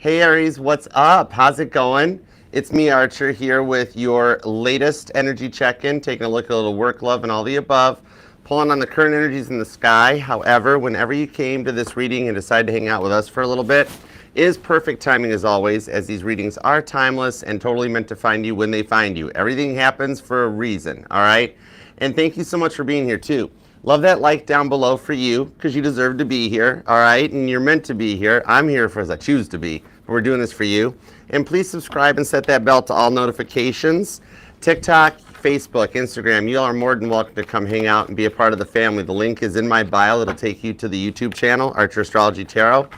Hey Aries, what's up? How's it going? It's me, Archer, here with your latest energy check-in, taking a look at a little work, love, and all the above, pulling on the current energies in the sky. However, whenever you came to this reading and decided to hang out with us for a little bit, is perfect timing as always, as these readings are timeless and totally meant to find you when they find you. Everything happens for a reason, all right? And thank you so much for being here too. Love that like down below for you, because you deserve to be here, all right? And you're meant to be here. I'm here for as I choose to be. But we're doing this for you. And please subscribe and set that bell to all notifications. TikTok, Facebook, Instagram, you all are more than welcome to come hang out and be a part of the family. The link is in my bio. It'll take you to the YouTube channel, Archer Astrology Tarot.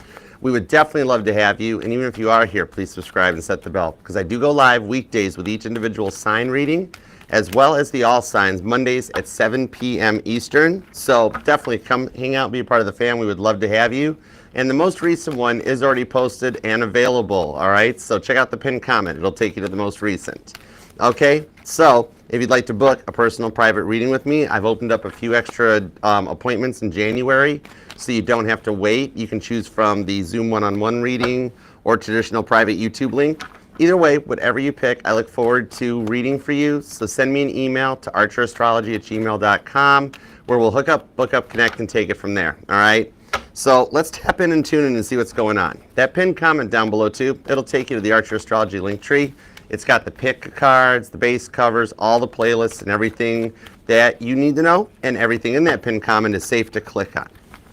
We would definitely love to have you. And even if you are here, please subscribe and set the bell, because I do go live weekdays with each individual sign reading, as well as the all signs, Mondays at 7 p.m. Eastern. So definitely come hang out and be a part of the family. We would love to have you. And the most recent one is already posted and available, all right? So check out the pinned comment. It'll take you to the most recent. Okay, so if you'd like to book a personal private reading with me, I've opened up a few extra appointments in January, so you don't have to wait. You can choose from the Zoom one-on-one reading or traditional private YouTube link. Either way, whatever you pick, I look forward to reading for you. So send me an email to archerastrology@gmail.com, where we'll hook up, book up, connect, and take it from there, all right? So let's tap in and tune in and see what's going on. That pinned comment down below too, it'll take you to the Archer Astrology link tree. It's got the pick cards, the base covers, all the playlists, and everything that you need to know, and everything in that pinned comment is safe to click on.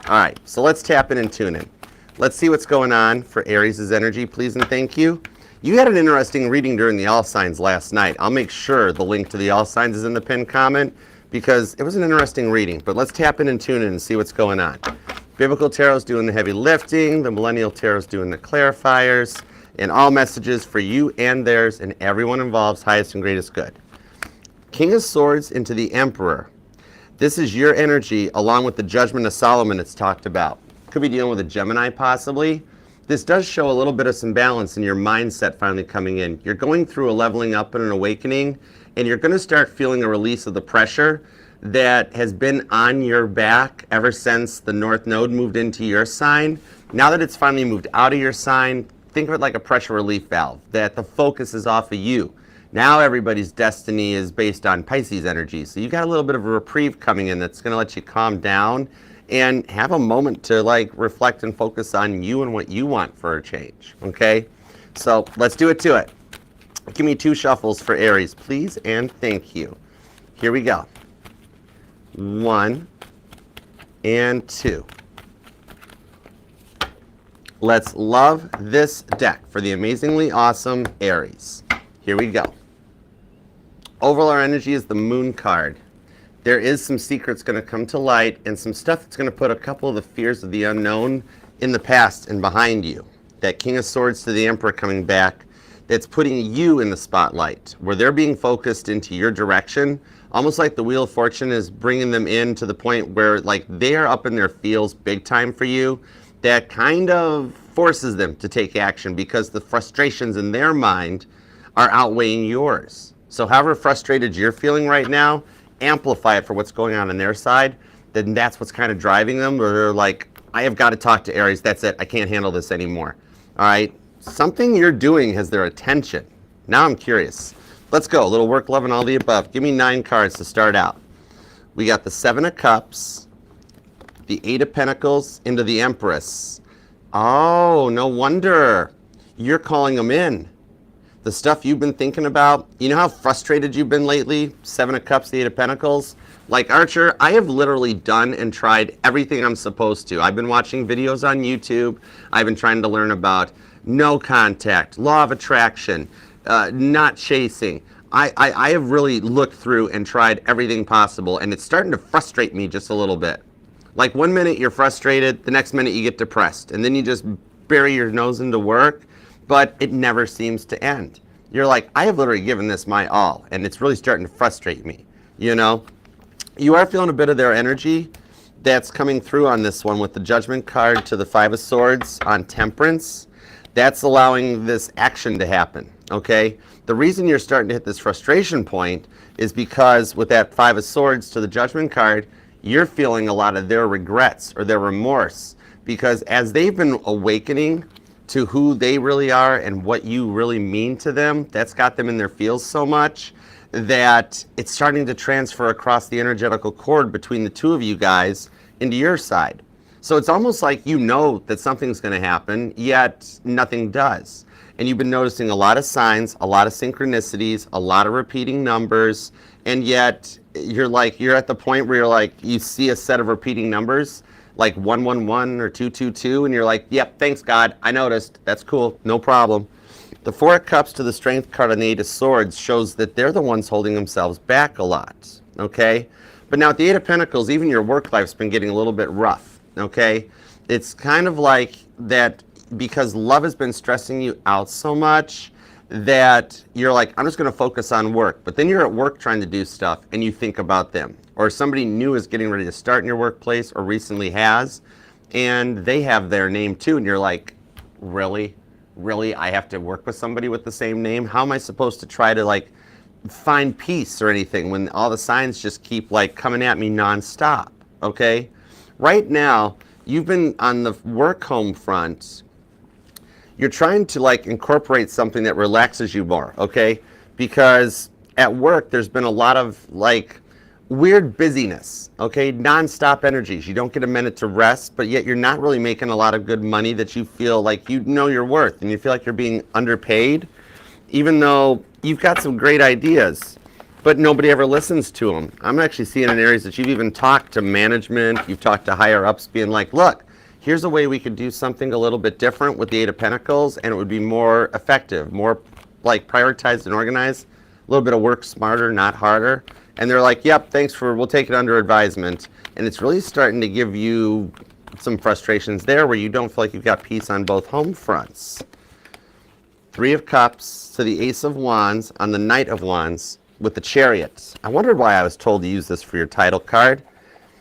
All right, so let's tap in and tune in. Let's see what's going on for Aries' energy, please and thank you. You had an interesting reading during the all signs last night. I'll make sure the link to the all signs is in the pinned comment, because it was an interesting reading. But let's tap in and tune in and see what's going on. Biblical Tarot's doing the heavy lifting, the Millennial Tarot's doing the clarifiers, and all messages for you and theirs and everyone involved's highest and greatest good. King of Swords into the Emperor. This is your energy along with the Judgment of Solomon it's talked about. Could be dealing with a Gemini possibly. This does show a little bit of some balance in your mindset finally coming in. You're going through a leveling up and an awakening, and you're going to start feeling a release of the pressure that has been on your back ever since the North Node moved into your sign. Now that it's finally moved out of your sign, think of it like a pressure relief valve, that the focus is off of you. Now everybody's destiny is based on Pisces energy. So you got a little bit of a reprieve coming in that's going to let you calm down and have a moment to like reflect and focus on you and what you want for a change, okay? So let's do it to it. Give me 2 shuffles for Aries, please, and thank you. Here we go. 1 and 2. Let's love this deck for the amazingly awesome Aries. Here we go. Overall energy is the Moon card. There is some secrets going to come to light and some stuff that's going to put a couple of the fears of the unknown in the past and behind you. That King of Swords to the Emperor coming back, that's putting you in the spotlight, where they're being focused into your direction, almost like the Wheel of Fortune is bringing them in to the point where like they are up in their feels big time for you. That kind of forces them to take action because the frustrations in their mind are outweighing yours. So however frustrated you're feeling right now, amplify it for what's going on their side, then that's what's kind of driving them, where they're like, I have got to talk to Aries, that's it, I can't handle this anymore. All right, something you're doing has their attention. Now I'm curious. Let's go, a little work, love, and all the above. Give me 9 cards to start out. We got the 7 of Cups, the 8 of Pentacles into the Empress. Oh, no wonder you're calling them in. The stuff you've been thinking about, you know how frustrated you've been lately? 7 of Cups, the 8 of Pentacles. Like Archer, I have literally done and tried everything I'm supposed to. I've been watching videos on YouTube. I've been trying to learn about no contact, law of attraction, not chasing. I have really looked through and tried everything possible, and it's starting to frustrate me just a little bit. Like one minute you're frustrated, the next minute you get depressed, and then you just bury your nose into work, but it never seems to end. You're like, I have literally given this my all, and it's really starting to frustrate me, you know? You are feeling a bit of their energy that's coming through on this one with the Judgment card to the 5 of Swords on Temperance. That's allowing this action to happen, okay? The reason you're starting to hit this frustration point is because with that 5 of Swords to the Judgment card, you're feeling a lot of their regrets or their remorse, because as they've been awakening to who they really are and what you really mean to them, that's got them in their feels so much that it's starting to transfer across the energetical cord between the two of you guys into your side. So it's almost like you know that something's going to happen, yet nothing does. And you've been noticing a lot of signs, a lot of synchronicities, a lot of repeating numbers, and yet you're at the point where you're like, you see a set of repeating numbers, like 111 or 222, and you're like, yep, thanks God, I noticed, that's cool, no problem. The Four of Cups to the Strength card on the Eight of Swords shows that they're the ones holding themselves back a lot, okay? But now at the Eight of Pentacles, even your work life's been getting a little bit rough, okay? It's kind of like that because love has been stressing you out so much that you're like, I'm just going to focus on work. But then you're at work trying to do stuff and you think about them. Or somebody new is getting ready to start in your workplace or recently has, and they have their name too. And you're like, really? Really? I have to work with somebody with the same name? How am I supposed to try to like find peace or anything when all the signs just keep like coming at me nonstop? Okay? Right now, you've been on the work home front. You're trying to like incorporate something that relaxes you more, okay? Because at work, there's been a lot of like weird busyness, okay? Non-stop energies. You don't get a minute to rest, but yet you're not really making a lot of good money that you feel like you know your worth, and you feel like you're being underpaid, even though you've got some great ideas, but nobody ever listens to them. I'm actually seeing in areas that you've even talked to management, you've talked to higher ups being like, look, here's a way we could do something a little bit different with the Eight of Pentacles, and it would be more effective, more like prioritized and organized, a little bit of work smarter, not harder. And they're like, yep, we'll take it under advisement. And it's really starting to give you some frustrations there where you don't feel like you've got peace on both home fronts. Three of Cups to the Ace of Wands on the Knight of Wands with the Chariot. I wondered why I was told to use this for your title card.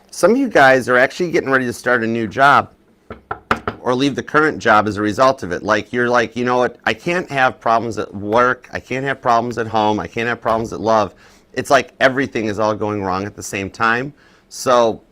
Some of you guys are actually getting ready to start a new job or leave the current job as a result of it. Like you're like, you know what, I can't have problems at work, I can't have problems at home, I can't have problems at love. It's like everything is all going wrong at the same time. So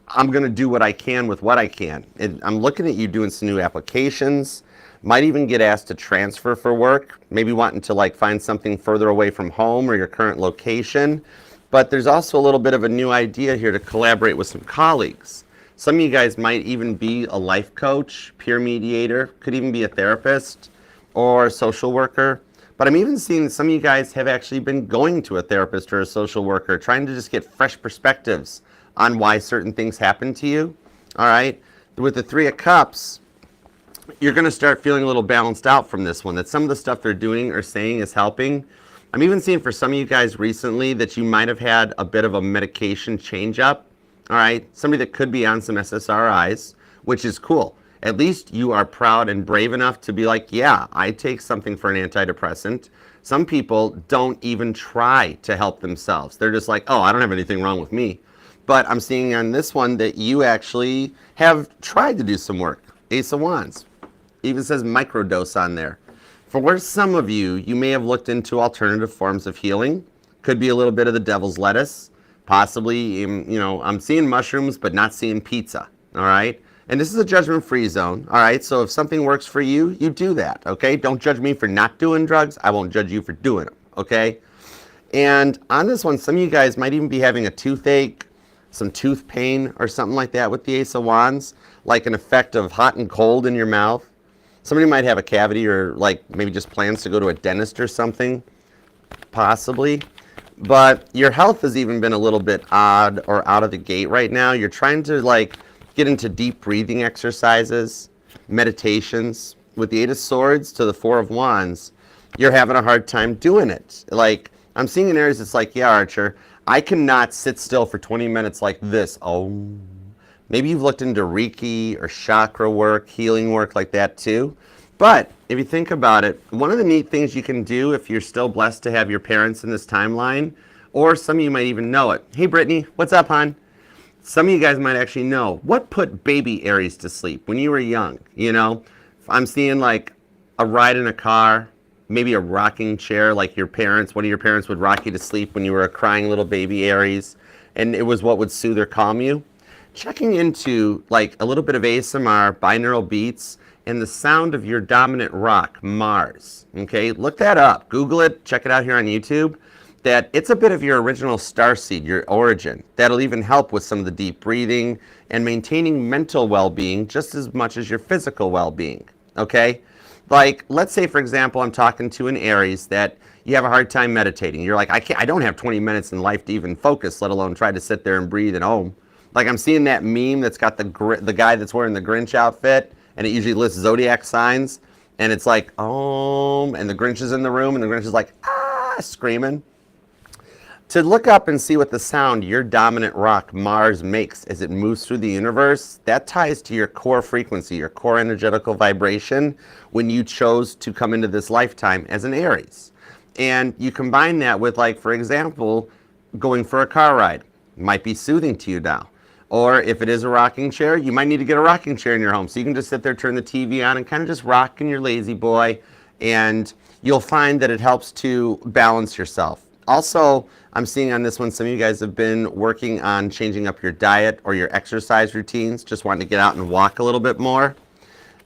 I'm going to do what I can with what I can. And I'm looking at you doing some new applications, might even get asked to transfer for work, maybe wanting to like find something further away from home or your current location. But there's also a little bit of a new idea here to collaborate with some colleagues. Some of you guys might even be a life coach, peer mediator, could even be a therapist or a social worker. But I'm even seeing some of you guys have actually been going to a therapist or a social worker, trying to just get fresh perspectives on why certain things happen to you. All right. With the Three of Cups, you're going to start feeling a little balanced out from this one, that some of the stuff they're doing or saying is helping. I'm even seeing for some of you guys recently that you might have had a bit of a medication change up. All right. Somebody that could be on some SSRIs, which is cool. At least you are proud and brave enough to be like, yeah, I take something for an antidepressant. Some people don't even try to help themselves. They're just like, oh, I don't have anything wrong with me. But I'm seeing on this one that you actually have tried to do some work. Ace of Wands. Even says microdose on there. For some of you, you may have looked into alternative forms of healing. Could be a little bit of the devil's lettuce. Possibly, I'm seeing mushrooms, but not seeing pizza. All right. And this is a judgment-free zone, all right? So if something works for you, you do that, okay? Don't judge me for not doing drugs. I won't judge you for doing them, okay? And on this one, some of you guys might even be having a toothache, some tooth pain or something like that with the Ace of Wands, like an effect of hot and cold in your mouth. Somebody might have a cavity or like maybe just plans to go to a dentist or something, possibly. But your health has even been a little bit odd or out of the gate right now. You're trying to like get into deep breathing exercises, meditations. With the Eight of Swords to the Four of Wands, you're having a hard time doing it. Like, I'm seeing in areas it's like, yeah, Archer, I cannot sit still for 20 minutes like this. Oh, maybe you've looked into Reiki or chakra work, healing work like that too. But if you think about it, one of the neat things you can do if you're still blessed to have your parents in this timeline, or some of you might even know it. Hey, Brittany, what's up, hon? Some of you guys might actually know what put baby Aries to sleep when you were young. I'm seeing like a ride in a car, maybe a rocking chair, like one of your parents would rock you to sleep when you were a crying little baby Aries, and it was what would soothe or calm you. Checking into like a little bit of ASMR, binaural beats, and the sound of your dominant rock, Mars. Okay, look that up. Google it. Check it out here on YouTube. That it's a bit of your original starseed, your origin. That'll even help with some of the deep breathing and maintaining mental well-being just as much as your physical well-being. Okay? Like, let's say, for example, I'm talking to an Aries that you have a hard time meditating. You're like, I don't have 20 minutes in life to even focus, let alone try to sit there and breathe and Like, I'm seeing that meme that's got the guy that's wearing the Grinch outfit, and it usually lists zodiac signs, and it's like, and the Grinch is in the room, and the Grinch is like, screaming. To look up and see what the sound your dominant rock, Mars, makes as it moves through the universe, that ties to your core frequency, your core energetical vibration when you chose to come into this lifetime as an Aries. And you combine that with, like, for example, going for a car ride. Might be soothing to you now. Or if it is a rocking chair, you might need to get a rocking chair in your home. So you can just sit there, turn the TV on, and kind of just rock in your lazy boy. And you'll find that it helps to balance yourself. Also, I'm seeing on this one, some of you guys have been working on changing up your diet or your exercise routines, just wanting to get out and walk a little bit more.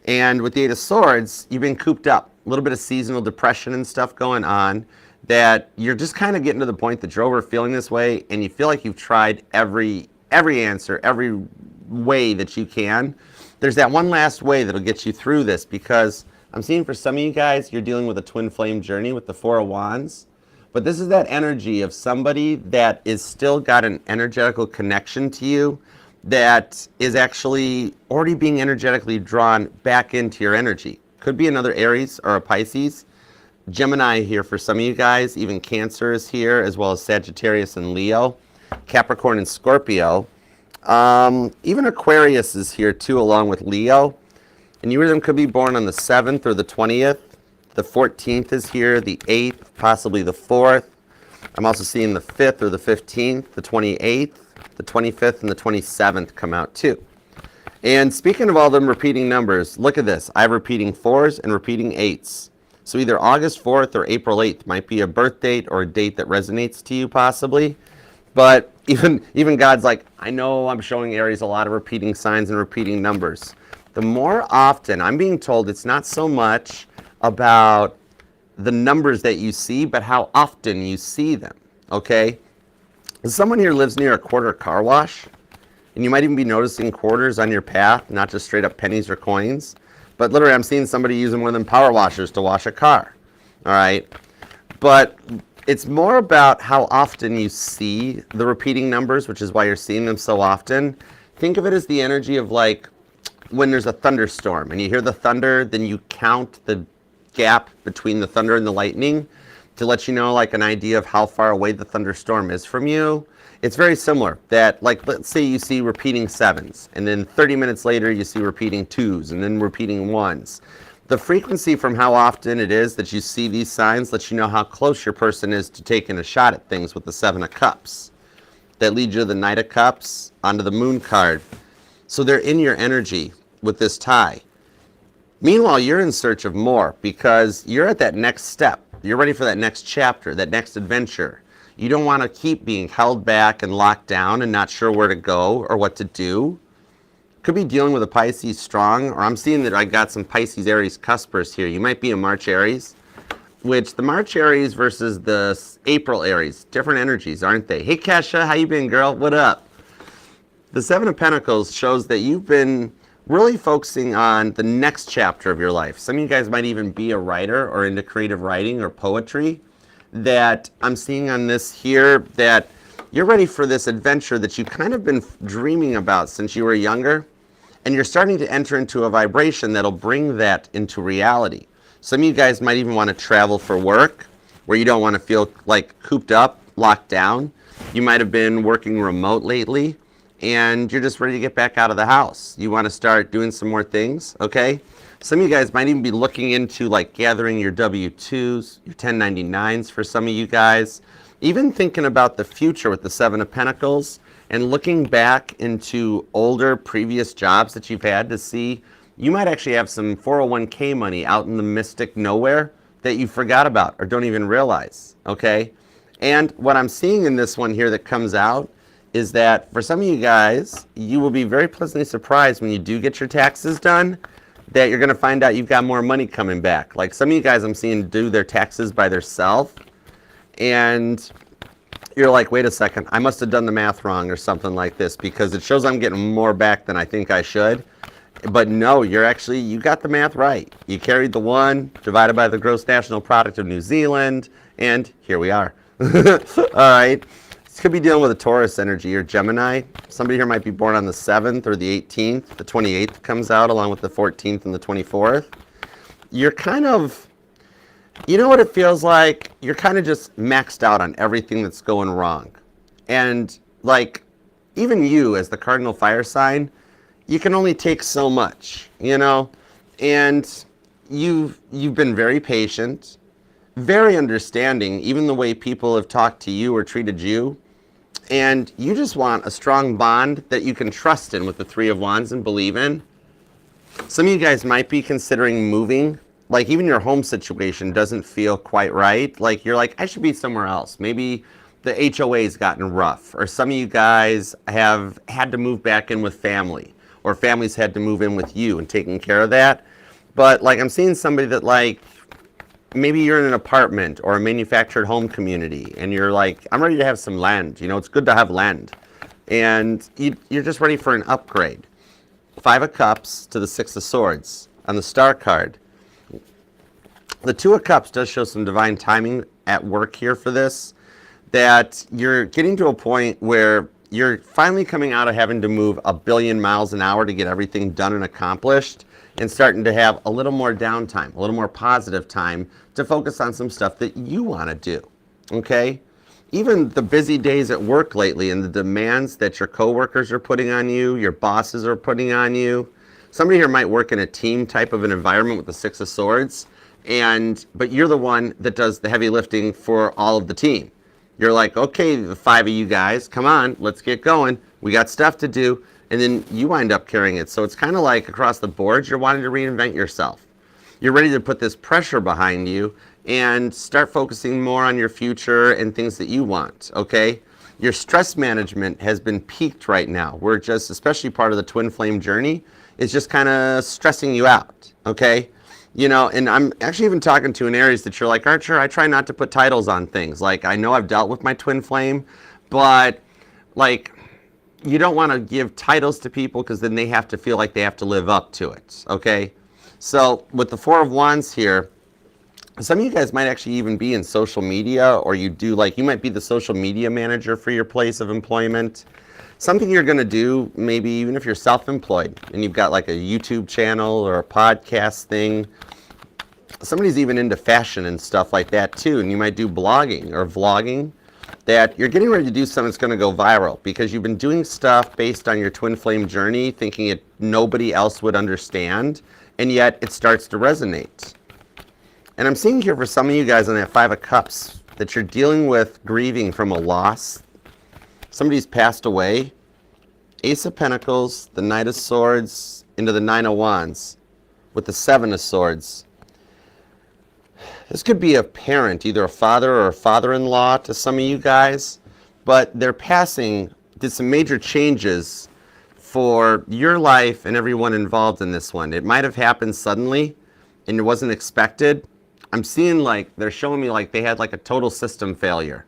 And with the Eight of Swords, you've been cooped up. A little bit of seasonal depression and stuff going on, that you're just kind of getting to the point that you're over feeling this way, and you feel like you've tried every answer, every way that you can. There's that one last way that'll get you through this, because I'm seeing for some of you guys, you're dealing with a twin flame journey with the Four of Wands. But this is that energy of somebody that is still got an energetical connection to you, that is actually already being energetically drawn back into your energy. Could be another Aries or a Pisces. Gemini here for some of you guys. Even Cancer is here, as well as Sagittarius and Leo. Capricorn and Scorpio. Even Aquarius is here too, along with Leo. And you or them could be born on the 7th or the 20th. The 14th is here, the 8th, possibly the 4th. I'm also seeing the 5th or the 15th, the 28th, the 25th, and the 27th come out too. And speaking of all them repeating numbers, look at this. I have repeating 4s and repeating 8s. So either August 4th or April 8th might be a birth date or a date that resonates to you possibly. But even God's like, I know I'm showing Aries a lot of repeating signs and repeating numbers. The more often, I'm being told it's not so much about the numbers that you see, but how often you see them, okay? Someone here lives near a quarter car wash, and you might even be noticing quarters on your path, not just straight up pennies or coins, but literally I'm seeing somebody using one of them power washers to wash a car, all right? But it's more about how often you see the repeating numbers, which is why you're seeing them so often. Think of it as the energy of, like, when there's a thunderstorm and you hear the thunder, then you count the gap between the thunder and the lightning to let you know, like, an idea of how far away the thunderstorm is from you. It's very similar that, like, let's say you see repeating 7s, and then 30 minutes later you see repeating 2s, and then repeating 1s. The frequency from how often it is that you see these signs lets you know how close your person is to taking a shot at things with the 7 of Cups. That leads you to the Knight of Cups, onto the Moon card. So they're in your energy with this tie. Meanwhile, you're in search of more, because you're at that next step. You're ready for that next chapter, that next adventure. You don't want to keep being held back and locked down and not sure where to go or what to do. Could be dealing with a Pisces strong, or I'm seeing that I got some Pisces Aries cuspers here. You might be a March Aries, which the March Aries versus the April Aries, different energies, aren't they? Hey, Kesha, how you been, girl? What up? The 7 of Pentacles shows that you've been really focusing on the next chapter of your life. Some of you guys might even be a writer or into creative writing or poetry. That I'm seeing on this here, that you're ready for this adventure that you've kind of been dreaming about since you were younger, and you're starting to enter into a vibration that'll bring that into reality. Some of you guys might even want to travel for work, where you don't want to feel like cooped up, locked down. You might have been working remote lately, and you're just ready to get back out of the house. You want to start doing some more things, okay? Some of you guys might even be looking into, like, gathering your W-2s, your 1099s for some of you guys. Even thinking about the future with the 7 of Pentacles and looking back into older previous jobs that you've had to see. You might actually have some 401k money out in the mystic nowhere that you forgot about or don't even realize, okay? And what I'm seeing in this one here that comes out is that for some of you guys, you will be very pleasantly surprised when you do get your taxes done, that you're going to find out you've got more money coming back. Like some of you guys I'm seeing do their taxes by themselves, and you're like, wait a second, I must have done the math wrong or something like this, because it shows I'm getting more back than I think I should. But no, you got the math right. You carried the 1 divided by the gross national product of New Zealand, and here we are. All right. This could be dealing with a Taurus energy or Gemini. Somebody here might be born on the 7th or the 18th. The 28th comes out along with the 14th and the 24th. You're kind of, you know what it feels like? You're kind of just maxed out on everything that's going wrong. And like, even you as the cardinal fire sign, you can only take so much, you know? And you've been very patient, very understanding, even the way people have talked to you or treated you. And you just want a strong bond that you can trust in with the 3 of Wands and believe in. Some of you guys might be considering moving. Like even your home situation doesn't feel quite right. Like you're like, I should be somewhere else. Maybe the HOA's gotten rough, or some of you guys have had to move back in with family, or families had to move in with you and taking care of that. But like I'm seeing somebody that like, maybe you're in an apartment or a manufactured home community and you're like, I'm ready to have some land. You know, it's good to have land. And you're just ready for an upgrade. 5 of Cups to the 6 of Swords on the Star card. The 2 of Cups does show some divine timing at work here for this, that you're getting to a point where you're finally coming out of having to move 1,000,000,000 miles an hour to get everything done and accomplished, and starting to have a little more downtime, a little more positive time to focus on some stuff that you want to do, okay? Even the busy days at work lately and the demands that your coworkers are putting on you, your bosses are putting on you. Somebody here might work in a team type of an environment with the 6 of Swords, but you're the one that does the heavy lifting for all of the team. You're like, okay, the 5 of you guys, come on, let's get going. We got stuff to do. And then you wind up carrying it. So it's kind of like across the board, you're wanting to reinvent yourself. You're ready to put this pressure behind you and start focusing more on your future and things that you want, okay? Your stress management has been peaked right now. We're just, especially part of the twin flame journey, is just kind of stressing you out, okay? You know, and I'm actually even talking to an Aries that you're like, Archer, I try not to put titles on things. Like, I know I've dealt with my twin flame, but like, you don't want to give titles to people because then they have to feel like they have to live up to it, okay? So with the 4 of Wands here, some of you guys might actually even be in social media, or you might be the social media manager for your place of employment. Something you're going to do, maybe even if you're self-employed and you've got like a YouTube channel or a podcast thing. Somebody's even into fashion and stuff like that too, and you might do blogging or vlogging. That you're getting ready to do something that's going to go viral because you've been doing stuff based on your twin flame journey, thinking nobody else would understand, and yet it starts to resonate. And I'm seeing here for some of you guys on that 5 of Cups that you're dealing with grieving from a loss. Somebody's passed away. Ace of Pentacles, the Knight of Swords, into the 9 of Wands with the 7 of Swords. This could be a parent, either a father or a father-in-law to some of you guys, but their passing did some major changes for your life and everyone involved in this one. It might have happened suddenly and it wasn't expected. I'm seeing like, they're showing me like they had like a total system failure.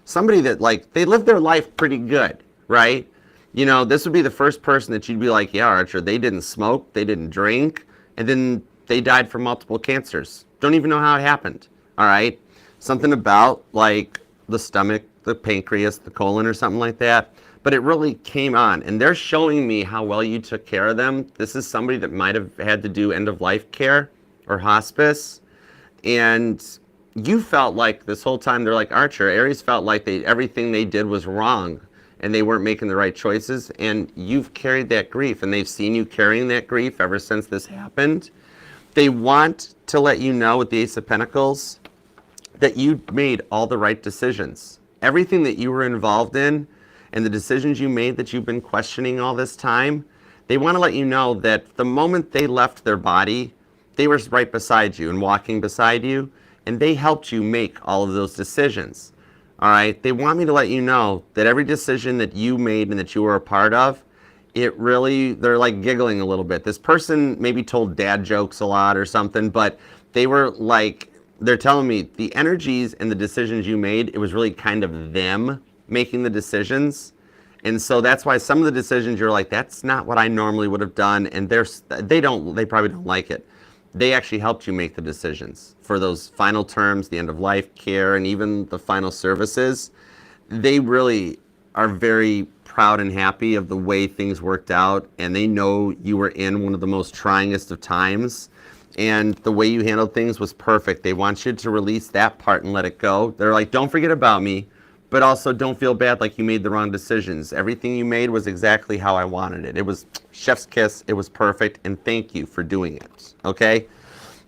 Somebody that like, they lived their life pretty good, right? You know, this would be the first person that you'd be like, yeah, Archer, they didn't smoke, they didn't drink, and then they died from multiple cancers. Don't even know how it happened, all right? Something about like the stomach, the pancreas, the colon or something like that. But it really came on, and they're showing me how well you took care of them. This is somebody that might have had to do end-of-life care or hospice, and you felt like this whole time, they're like, Archer, Aries felt like everything they did was wrong, and they weren't making the right choices, and you've carried that grief, and they've seen you carrying that grief ever since this happened. They want to let you know with the Ace of Pentacles that you made all the right decisions. Everything that you were involved in and the decisions you made that you've been questioning all this time, they want to let you know that the moment they left their body, they were right beside you and walking beside you, and they helped you make all of those decisions. All right? They want me to let you know that every decision that you made and that you were a part of, they're like giggling a little bit. This person maybe told dad jokes a lot or something, but they were like, they're telling me the energies and the decisions you made, it was really kind of them making the decisions. And so that's why some of the decisions you're like, that's not what I normally would have done. And they probably don't like it. They actually helped you make the decisions for those final terms, the end of life care, and even the final services. They really are very proud and happy of the way things worked out. And they know you were in one of the most tryingest of times. And the way you handled things was perfect. They want you to release that part and let it go. They're like, don't forget about me. But also don't feel bad like you made the wrong decisions. Everything you made was exactly how I wanted it. It was chef's kiss, it was perfect, and thank you for doing it, okay?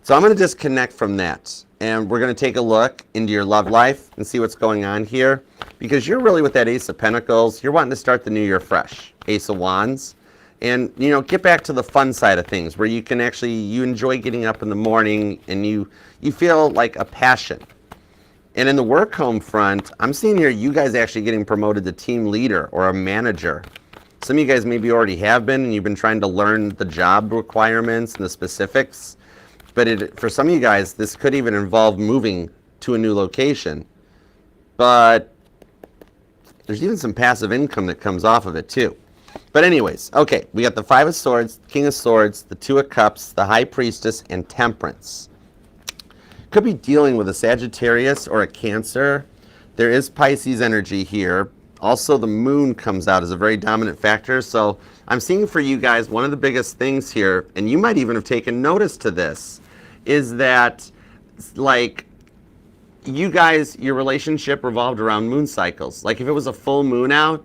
So I'm gonna disconnect from that, and we're gonna take a look into your love life and see what's going on here, because you're really with that Ace of Pentacles, you're wanting to start the new year fresh, Ace of Wands, and get back to the fun side of things, where you can actually, you enjoy getting up in the morning, and you feel like a passion. And in the work home front, I'm seeing here you guys actually getting promoted to team leader or a manager. Some of you guys maybe already have been, and you've been trying to learn the job requirements and the specifics. But for some of you guys, this could even involve moving to a new location. But there's even some passive income that comes off of it too. But anyways, okay, we got the Five of Swords, King of Swords, the Two of Cups, the High Priestess, and Temperance. Could be dealing with a Sagittarius or a Cancer. There is Pisces energy here. Also, the moon comes out as a very dominant factor. So I'm seeing for you guys, one of the biggest things here, and you might even have taken notice to this, is that like you guys, your relationship revolved around moon cycles. Like if it was a full moon out,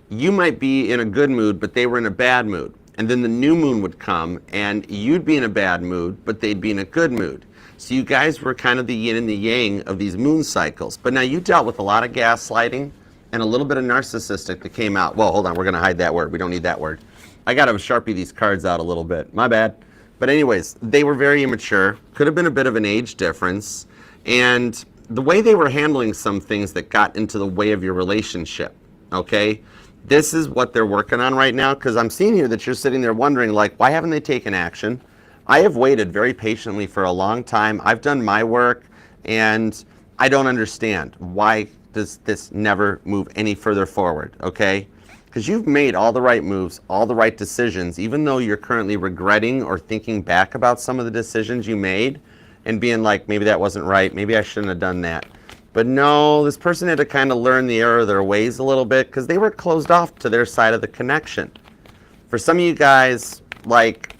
you might be in a good mood, but they were in a bad mood. And then the new moon would come and you'd be in a bad mood, but they'd be in a good mood. So you guys were kind of the yin and the yang of these moon cycles. But now you dealt with a lot of gaslighting and a little bit of narcissistic that came out. Well, hold on, we're going to hide that word. We don't need that word. I got to Sharpie these cards out a little bit. My bad. But anyways, they were very immature. Could have been a bit of an age difference. And the way they were handling some things that got into the way of your relationship, okay? This is what they're working on right now, because I'm seeing here that you're sitting there wondering, like, why haven't they taken action? I have waited very patiently for a long time. I've done my work, and I don't understand why does this never move any further forward, okay? Because you've made all the right moves, all the right decisions, even though you're currently regretting or thinking back about some of the decisions you made and being like, maybe that wasn't right, maybe I shouldn't have done that. But no, this person had to kind of learn the error of their ways a little bit because they were closed off to their side of the connection. For some of you guys, like,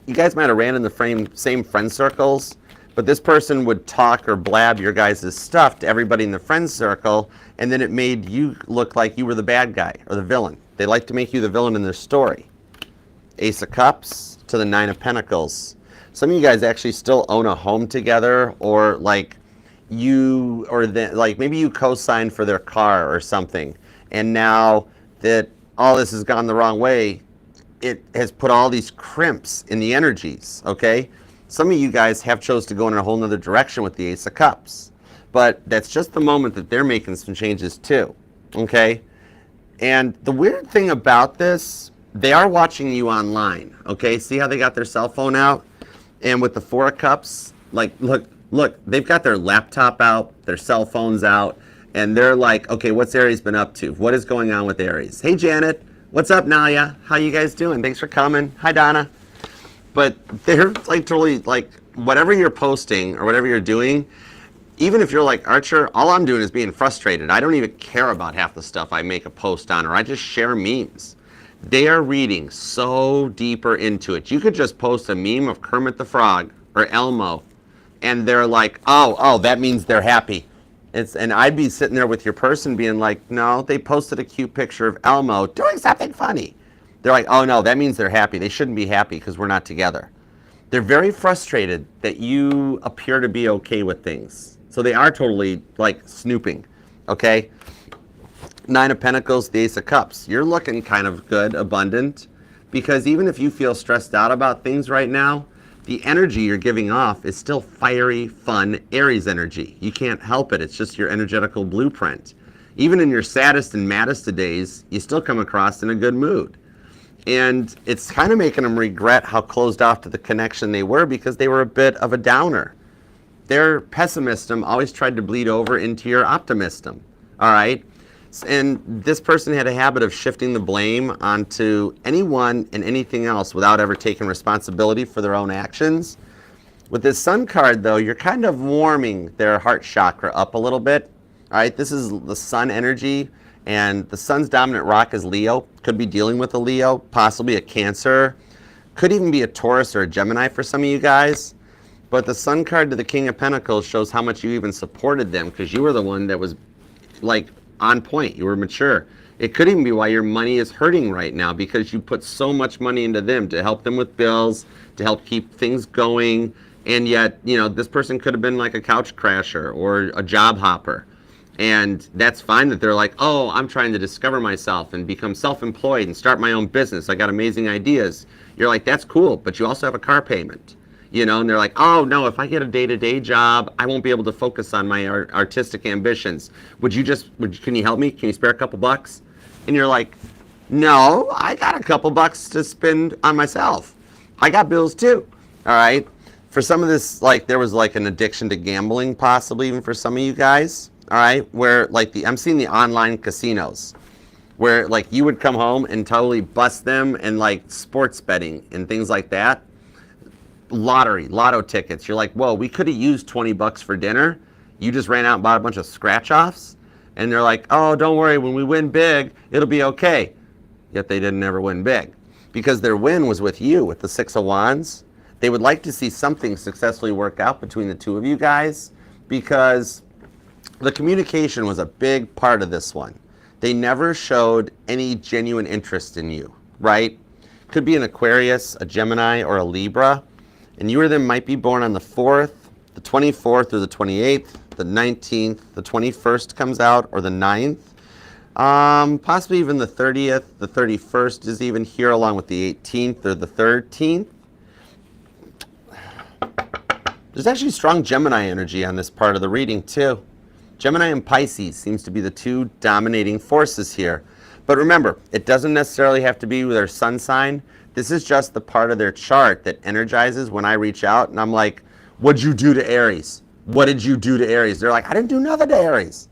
you guys might have ran in the same friend circles, but this person would talk or blab your guys' stuff to everybody in the friend circle, and then it made you look like you were the bad guy or the villain. They like to make you the villain in their story. Ace of Cups to the Nine of Pentacles. Some of you guys actually still own a home together, or like maybe you co-signed for their car or something, and now that all this has gone the wrong way, it has put all these crimps in the energies, okay? Some of you guys have chose to go in a whole nother direction with the Ace of Cups, but that's just the moment that they're making some changes too, okay? And the weird thing about this, they are watching you online, okay? See how they got their cell phone out? And with the Four of Cups, like, look, they've got their laptop out, their cell phones out, and they're like, okay, what's Aries been up to? What is going on with Aries? Hey, Janet. What's up, Nalia? How you guys doing? Thanks for coming. Hi, Donna. But they're like totally like whatever you're posting or whatever you're doing, even if you're like Archer, all I'm doing is being frustrated. I don't even care about half the stuff I make a post on, or I just share memes. They are reading so deeper into it. You could just post a meme of Kermit the Frog or Elmo, and they're like, oh, that means they're happy. And I'd be sitting there with your person being like, no, they posted a cute picture of Elmo doing something funny. They're like, oh no, that means they're happy. They shouldn't be happy because we're not together. They're very frustrated that you appear to be okay with things. So they are totally like snooping, okay? Nine of Pentacles, the Ace of Cups. You're looking kind of good, abundant, because even if you feel stressed out about things right now, the energy you're giving off is still fiery, fun, Aries energy. You can't help it. It's just your energetical blueprint. Even in your saddest and maddest of days, you still come across in a good mood. And it's kind of making them regret how closed off to the connection they were, because they were a bit of a downer. Their pessimism always tried to bleed over into your optimism, all right? And this person had a habit of shifting the blame onto anyone and anything else without ever taking responsibility for their own actions. With this Sun card, though, you're kind of warming their heart chakra up a little bit, all right? This is the Sun energy, and the Sun's dominant rock is Leo. Could be dealing with a Leo, possibly a Cancer. Could even be a Taurus or a Gemini for some of you guys. But the Sun card to the King of Pentacles shows how much you even supported them, because you were the one that was like on point. You were mature. It could even be why your money is hurting right now, because you put so much money into them to help them with bills, to help keep things going. And yet, you know, this person could have been like a couch crasher or a job hopper. And that's fine that they're like, oh, I'm trying to discover myself and become self-employed and start my own business. I got amazing ideas. You're like, that's cool, but you also have a car payment. You know, and they're like, oh, no, if I get a day-to-day job, I won't be able to focus on my artistic ambitions. Can you help me? Can you spare a couple bucks? And you're like, no, I got a couple bucks to spend on myself. I got bills too, all right? For some of this, like, there was like an addiction to gambling, possibly even for some of you guys. All right, where like I'm seeing the online casinos, where like you would come home and totally bust them, and like sports betting and things like that. Lotto tickets. You're like, whoa, we could have used 20 bucks for dinner. You just ran out and bought a bunch of scratch-offs. And they're like, oh, don't worry, when we win big, it'll be okay. Yet they didn't ever win big, because their win was with you, with the Six of Wands. They would like to see something successfully work out between the two of you guys, because the communication was a big part of this one. They never showed any genuine interest in you, right? Could be an Aquarius, a Gemini, or a Libra. And you or them might be born on the 4th, the 24th, or the 28th, the 19th, the 21st comes out, or the 9th. Possibly even the 30th, the 31st is even here, along with the 18th or the 13th. There's actually strong Gemini energy on this part of the reading, too. Gemini and Pisces seems to be the two dominating forces here. But remember, it doesn't necessarily have to be with their sun sign. This is just the part of their chart that energizes when I reach out and I'm like, what'd you do to Aries? What did you do to Aries? They're like, I didn't do nothing to Aries.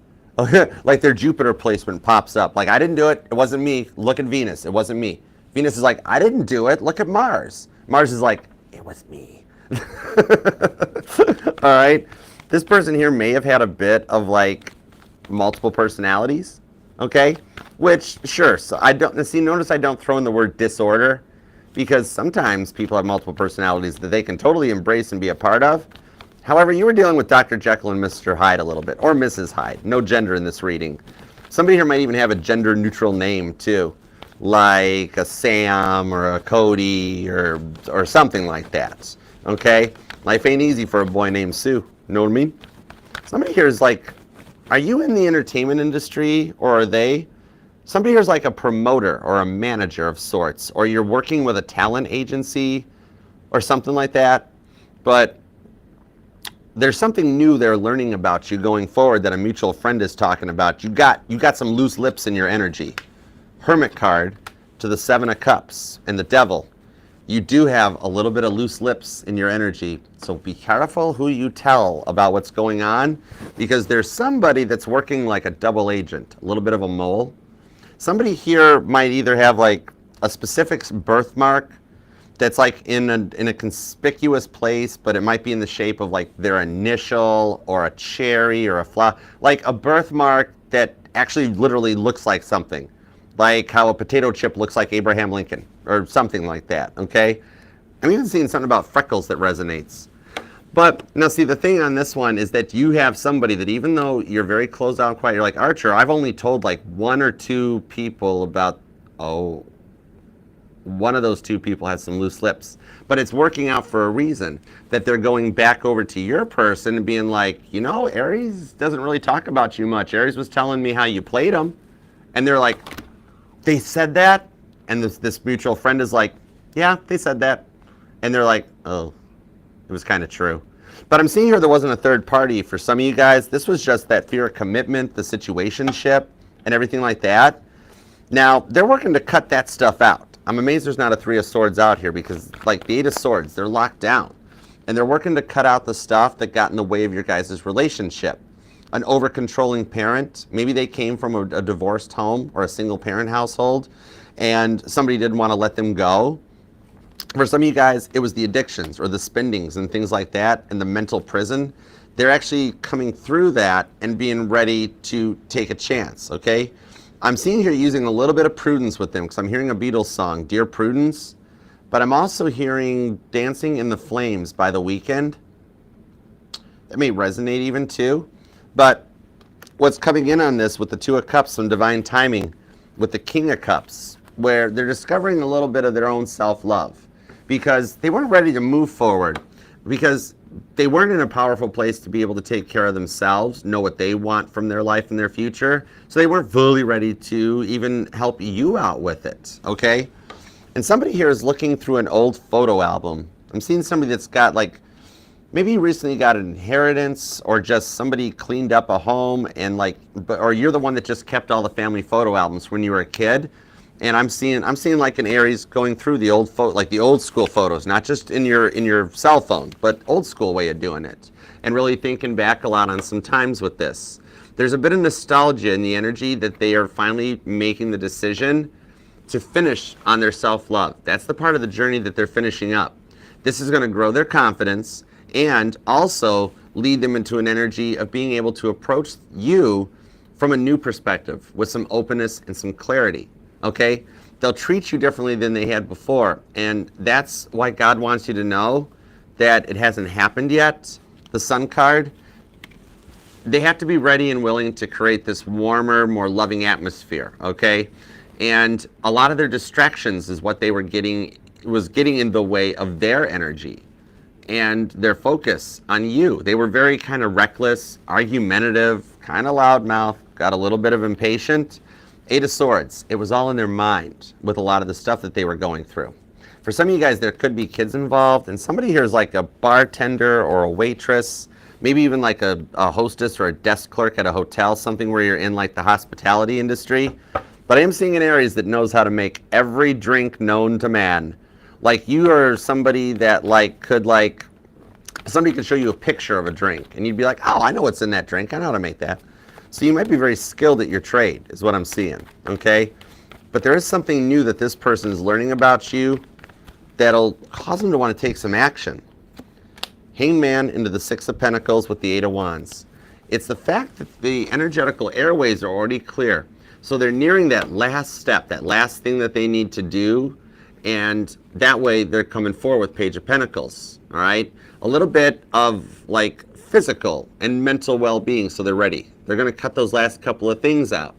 Like their Jupiter placement pops up. Like, I didn't do it. It wasn't me. Look at Venus. It wasn't me. Venus is like, I didn't do it. Look at Mars. Mars is like, it was me. All right. This person here may have had a bit of like multiple personalities. Okay. Which, sure. So I don't see, notice I don't throw in the word disorder, because sometimes people have multiple personalities that they can totally embrace and be a part of. However, you were dealing with Dr. Jekyll and Mr. Hyde a little bit, or Mrs. Hyde. No gender in this reading. Somebody here might even have a gender-neutral name, too, like a Sam or a Cody or something like that, okay? Life ain't easy for a boy named Sue, you know what I mean? Somebody here is like, are you in the entertainment industry, or are they? Somebody here is like a promoter or a manager of sorts, or you're working with a talent agency or something like that, but there's something new they're learning about you going forward that a mutual friend is talking about. You got some loose lips in your energy. Hermit card to the Seven of Cups and the Devil. You do have a little bit of loose lips in your energy, so be careful who you tell about what's going on, because there's somebody that's working like a double agent, a little bit of a mole. Somebody here might either have like a specific birthmark that's like in a conspicuous place, but it might be in the shape of like their initial or a cherry or a flower, like a birthmark that actually literally looks like something, like how a potato chip looks like Abraham Lincoln or something like that, okay? I'm even seeing something about freckles that resonates. But now see, the thing on this one is that you have somebody that, even though you're very closed out and quiet, you're like, Archer, I've only told like one or two people about, oh, one of those two people has some loose lips. But it's working out for a reason, that they're going back over to your person and being like, you know, Aries doesn't really talk about you much. Aries was telling me how you played him. And they're like, they said that? And this mutual friend is like, yeah, they said that. And they're like, oh, it was kind of true. But I'm seeing here there wasn't a third party for some of you guys. This was just that fear of commitment, the situationship, and everything like that. Now, they're working to cut that stuff out. I'm amazed there's not a 3 of Swords out here, because like the 8 of Swords, they're locked down. And they're working to cut out the stuff that got in the way of your guys' relationship. An over-controlling parent, maybe they came from a divorced home or a single-parent household, and somebody didn't want to let them go. For some of you guys, it was the addictions or the spendings and things like that, and the mental prison. They're actually coming through that and being ready to take a chance, okay? I'm seeing here using a little bit of prudence with them, because I'm hearing a Beatles song, Dear Prudence, but I'm also hearing Dancing in the Flames by The Weeknd. That may resonate even too. But what's coming in on this with the 2 of Cups, some divine timing, with the King of Cups, where they're discovering a little bit of their own self-love, because they weren't ready to move forward, because they weren't in a powerful place to be able to take care of themselves, know what they want from their life and their future. So they weren't fully ready to even help you out with it, okay? And somebody here is looking through an old photo album. I'm seeing somebody that's got like, maybe you recently got an inheritance, or just somebody cleaned up a home, and like, or you're the one that just kept all the family photo albums when you were a kid. And I'm seeing like an Aries going through the old photo, like the old school photos, not just in your cell phone, but old school way of doing it, and really thinking back a lot on some times with this. There's a bit of nostalgia in the energy that they are finally making the decision to finish on their self-love. That's the part of the journey that they're finishing up. This is going to grow their confidence and also lead them into an energy of being able to approach you from a new perspective with some openness and some clarity, okay? They'll treat you differently than they had before, and that's why God wants you to know that it hasn't happened yet. The Sun card, they have to be ready and willing to create this warmer, more loving atmosphere, okay? And a lot of their distractions is what they were getting in the way of their energy and their focus on you. They were very kind of reckless, argumentative, kind of loudmouth, got a little bit of impatient. 8 of Swords, it was all in their mind with a lot of the stuff that they were going through. For some of you guys, there could be kids involved, and somebody here is like a bartender or a waitress, maybe even like a hostess or a desk clerk at a hotel, something where you're in like the hospitality industry. But I am seeing an Aries that knows how to make every drink known to man. Like you are somebody that somebody could show you a picture of a drink and you'd be like, oh, I know what's in that drink. I know how to make that. So you might be very skilled at your trade is what I'm seeing, okay? But there is something new that this person is learning about you that'll cause them to want to take some action. Hangman into the 6 of Pentacles with the 8 of Wands. It's the fact that the energetical airways are already clear. So they're nearing that last step, that last thing that they need to do, and that way they're coming forward with Page of Pentacles, all right? A little bit of like physical and mental well-being, so they're ready. They're going to cut those last couple of things out.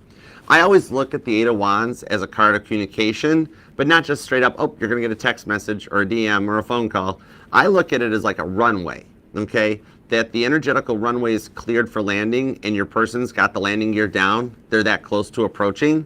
I always look at the 8 of Wands as a card of communication, but not just straight up, oh, you're going to get a text message or a DM or a phone call. I look at it as like a runway, okay? That the energetical runway is cleared for landing and your person's got the landing gear down. They're that close to approaching,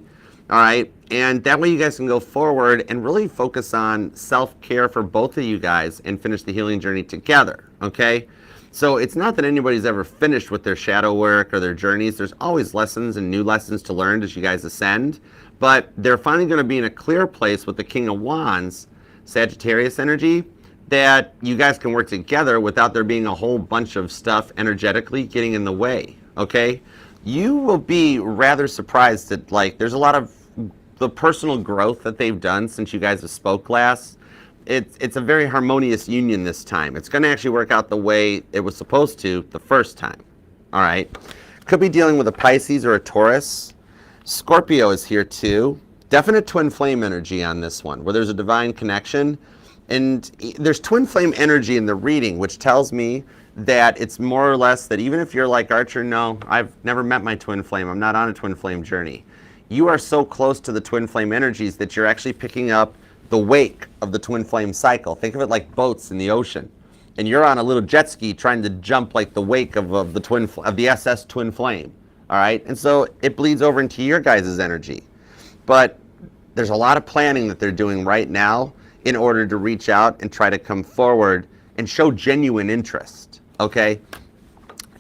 all right? And that way you guys can go forward and really focus on self-care for both of you guys and finish the healing journey together, okay? So it's not that anybody's ever finished with their shadow work or their journeys. There's always lessons and new lessons to learn as you guys ascend. But they're finally going to be in a clear place with the King of Wands, Sagittarius energy, that you guys can work together without there being a whole bunch of stuff energetically getting in the way, okay? You will be rather surprised that, like, there's a lot of the personal growth that they've done since you guys have spoke last. It's a very harmonious union this time. It's going to actually work out the way it was supposed to the first time, all right? Could be dealing with a Pisces or a Taurus. Scorpio is here too. Definite twin flame energy on this one, where there's a divine connection. And there's twin flame energy in the reading, which tells me that it's more or less that even if you're like, Archer, no, I've never met my twin flame. I'm not on a twin flame journey. You are so close to the twin flame energies that you're actually picking up the wake of the twin flame cycle. Think of it like boats in the ocean. And you're on a little jet ski trying to jump like the wake of the SS twin flame. All right. And so it bleeds over into your guys' energy. But there's a lot of planning that they're doing right now in order to reach out and try to come forward and show genuine interest, okay?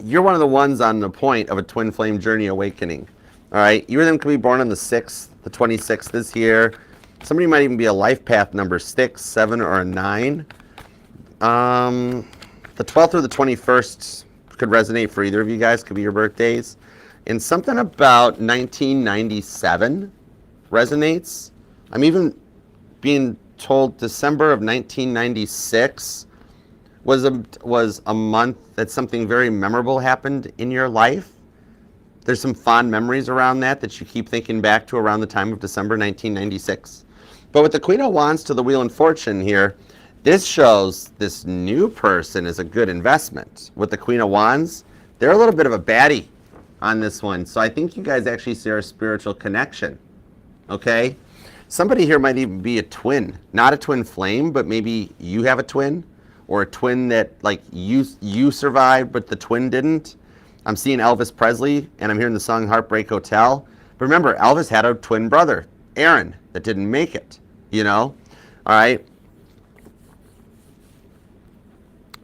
You're one of the ones on the point of a twin flame journey awakening, all right? You or them could be born on the 6th, the 26th this year, Somebody might even be a life path number 6, 7, or a 9. The 12th or the 21st could resonate for either of you guys, could be your birthdays. And something about 1997 resonates. I'm even being told December of 1996 was a month that something very memorable happened in your life. There's some fond memories around that you keep thinking back to around the time of December 1996. But with the Queen of Wands to the Wheel of Fortune here, this shows this new person is a good investment. With the Queen of Wands, they're a little bit of a baddie on this one. So I think you guys actually share a spiritual connection, okay? Somebody here might even be a twin. Not a twin flame, but maybe you have a twin, or a twin that like you survived, but the twin didn't. I'm seeing Elvis Presley, and I'm hearing the song Heartbreak Hotel. But remember, Elvis had a twin brother, Aaron, that didn't make it, you know? All right?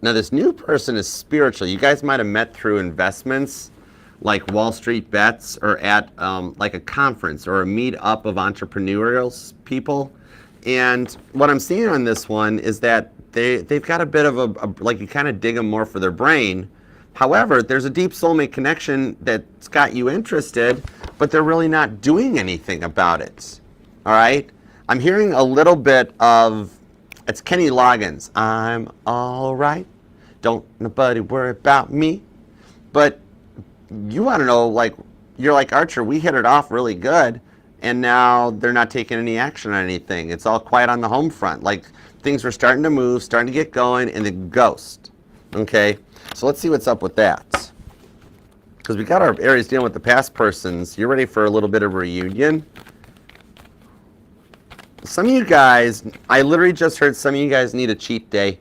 Now, this new person is spiritual. You guys might have met through investments like Wall Street Bets, or at like a conference or a meet-up of entrepreneurial people. And what I'm seeing on this one is that they've got a bit of a like you kind of dig them more for their brain. However, there's a deep soulmate connection that's got you interested, but they're really not doing anything about it. All right? I'm hearing a little bit of, it's Kenny Loggins. I'm all right. Don't nobody worry about me. But you want to know, like, you're like, Archer, we hit it off really good, and now they're not taking any action on anything. It's all quiet on the home front. Like, things were starting to move, starting to get going, and the ghost. Okay? So let's see what's up with that. Because we got our Aries dealing with the past persons. You're ready for a little bit of reunion. Some of you guys, I literally just heard some of you guys need a cheat day.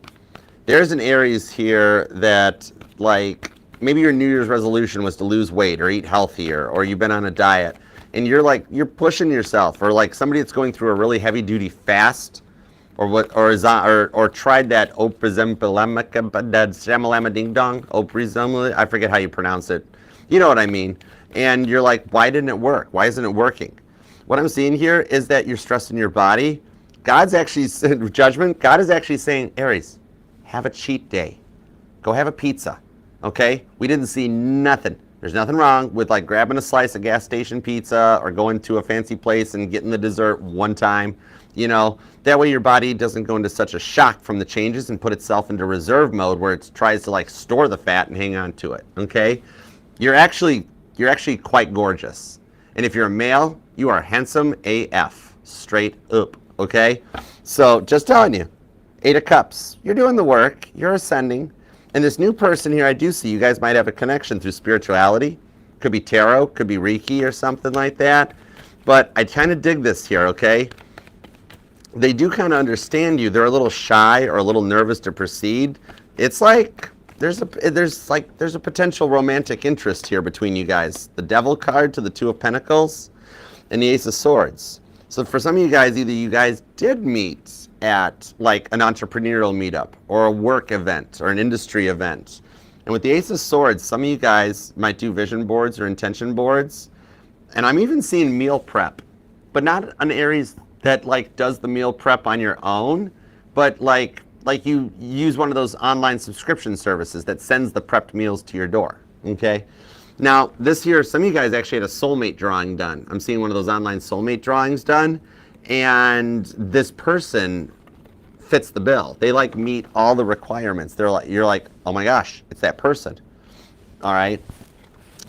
There's an Aries here that, like, maybe your New Year's resolution was to lose weight or eat healthier, or you've been on a diet, and you're like, you're pushing yourself, or like somebody that's going through a really heavy duty fast, or what, or tried that Oprah ding dong, Oprah, I forget how you pronounce it. You know what I mean? And you're like, why didn't it work? Why isn't it working? What I'm seeing here is that you're stressing your body. God's actually, judgment, God is actually saying, Aries, have a cheat day. Go have a pizza, okay? We didn't see nothing. There's nothing wrong with like grabbing a slice of gas station pizza or going to a fancy place and getting the dessert one time. You know, that way your body doesn't go into such a shock from the changes and put itself into reserve mode where it tries to like store the fat and hang on to it, okay? You're actually quite gorgeous. And if you're a male, you are handsome AF, straight up, okay? So just telling you, 8 of Cups, you're doing the work, you're ascending. And this new person here, I do see you guys might have a connection through spirituality. Could be tarot, could be Reiki or something like that. But I kind of dig this here, okay? They do kind of understand you. They're a little shy or a little nervous to proceed. It's like there's a potential romantic interest here between you guys. The Devil card to the 2 of Pentacles and the Ace of Swords. So for some of you guys, either you guys did meet at like an entrepreneurial meetup or a work event or an industry event. And with the Ace of Swords, some of you guys might do vision boards or intention boards. And I'm even seeing meal prep, but not an Aries that like does the meal prep on your own, but like you use one of those online subscription services that sends the prepped meals to your door, okay? Now, this year, some of you guys actually had a soulmate drawing done. I'm seeing one of those online soulmate drawings done, and this person fits the bill. They like meet all the requirements. You're like, oh my gosh, it's that person. All right.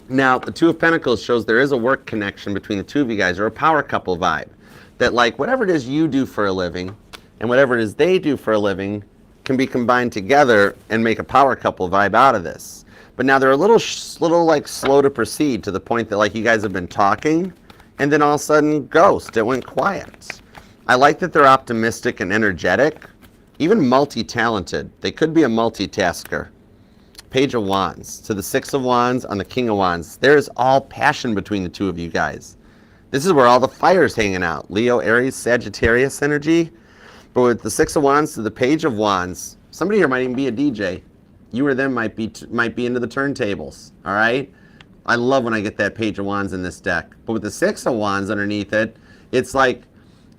Now, the 2 of Pentacles shows there is a work connection between the 2 of you guys, or a power couple vibe. That like whatever it is you do for a living and whatever it is they do for a living can be combined together and make a power couple vibe out of this. But now they're a little like slow to proceed, to the point that like you guys have been talking and then all of a sudden ghost, it went quiet. I like that they're optimistic and energetic, even multi-talented. They could be a multitasker. Page of Wands to the 6 of Wands on the King of Wands. There is all passion between the 2 of you guys. This is where all the fire's hanging out. Leo, Aries, Sagittarius energy. But with the 6 of Wands to the Page of Wands, somebody here might even be a DJ. You or them might be into the turntables, all right? I love when I get that Page of Wands in this deck. But with the 6 of Wands underneath it, it's like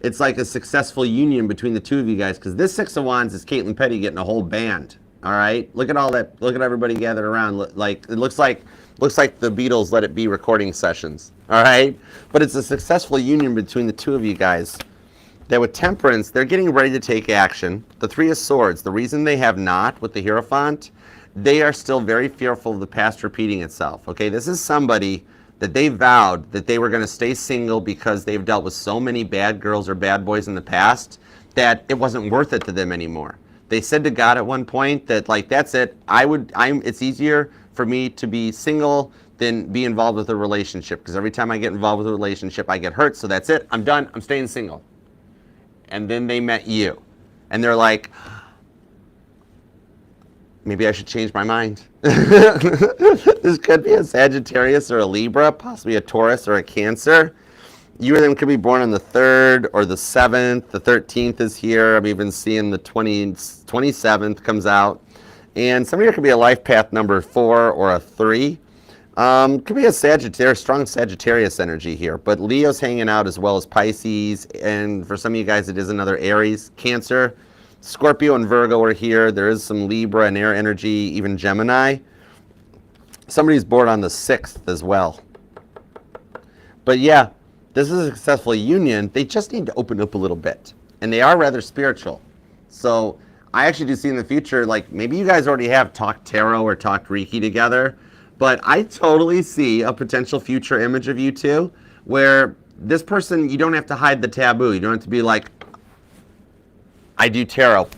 It's like a successful union between the two of you guys, because this Six of Wands is Caitlin Petty getting a whole band. All right, look at all that. Look at everybody gathered around. Like it looks like the Beatles Let It Be recording sessions. All right, but it's a successful union between the two of you guys. That with Temperance, they're getting ready to take action. The Three of Swords, the reason they have not with the Hierophant, they are still very fearful of the past repeating itself. Okay, this is somebody that they vowed that they were going to stay single because they've dealt with so many bad girls or bad boys in the past that it wasn't worth it to them anymore. They said to God at one point that, like, that's it. It's easier for me to be single than be involved with a relationship, because every time I get involved with a relationship, I get hurt. So that's it. I'm done. I'm staying single. And then they met you. And they're like, maybe I should change my mind. This could be a Sagittarius or a Libra, possibly a Taurus or a Cancer. You or them could be born on the 3rd or the 7th. The 13th is here. I'm even seeing the 27th comes out. And some of you could be a life path number 4 or a 3. Could be a Sagittarius, strong Sagittarius energy here. But Leo's hanging out as well as Pisces. And for some of you guys, it is another Aries, Cancer. Scorpio and Virgo are here. There is some Libra and air energy, even Gemini. Somebody's born on the 6th as well. But yeah, this is a successful union. They just need to open up a little bit. And they are rather spiritual. So I actually do see in the future, like maybe you guys already have talked tarot or talked Reiki together, but I totally see a potential future image of you two where this person, you don't have to hide the taboo. You don't have to be like, I do tarot,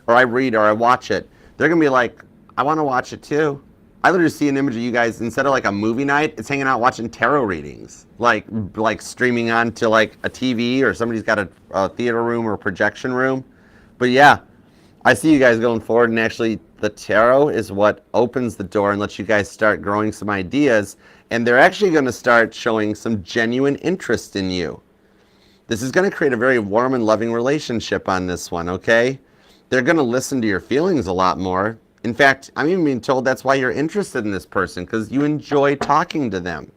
or I read, or I watch it. They're going to be like, I want to watch it too. I literally see an image of you guys, instead of like a movie night, it's hanging out watching tarot readings, like streaming on to like a TV, or somebody's got a theater room or a projection room. But yeah, I see you guys going forward, and actually the tarot is what opens the door and lets you guys start growing some ideas, and they're actually going to start showing some genuine interest in you. This is going to create a very warm and loving relationship on this one, okay? They're going to listen to your feelings a lot more. In fact, I'm even being told that's why you're interested in this person, because you enjoy talking to them.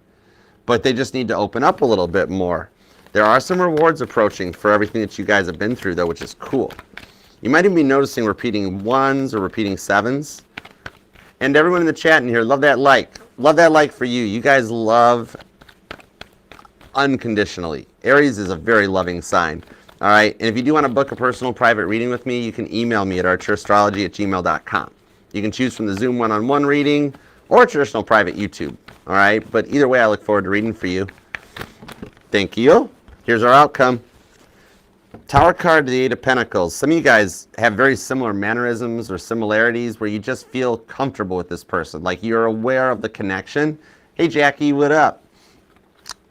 But they just need to open up a little bit more. There are some rewards approaching for everything that you guys have been through, though, which is cool. You might even be noticing repeating 1s or repeating 7s. And everyone in the chat in here, love that like. Love that like for you. You guys love unconditionally. Aries is a very loving sign. All right, and if you do want to book a personal private reading with me, you can email me at archerastrology@gmail.com. You can choose from the Zoom one-on-one reading or traditional private YouTube. All right, but either way, I look forward to reading for you. Thank you. Here's our outcome. Tower card to the 8 of Pentacles. Some of you guys have very similar mannerisms or similarities where you just feel comfortable with this person. Like you're aware of the connection. Hey, Jackie, what up?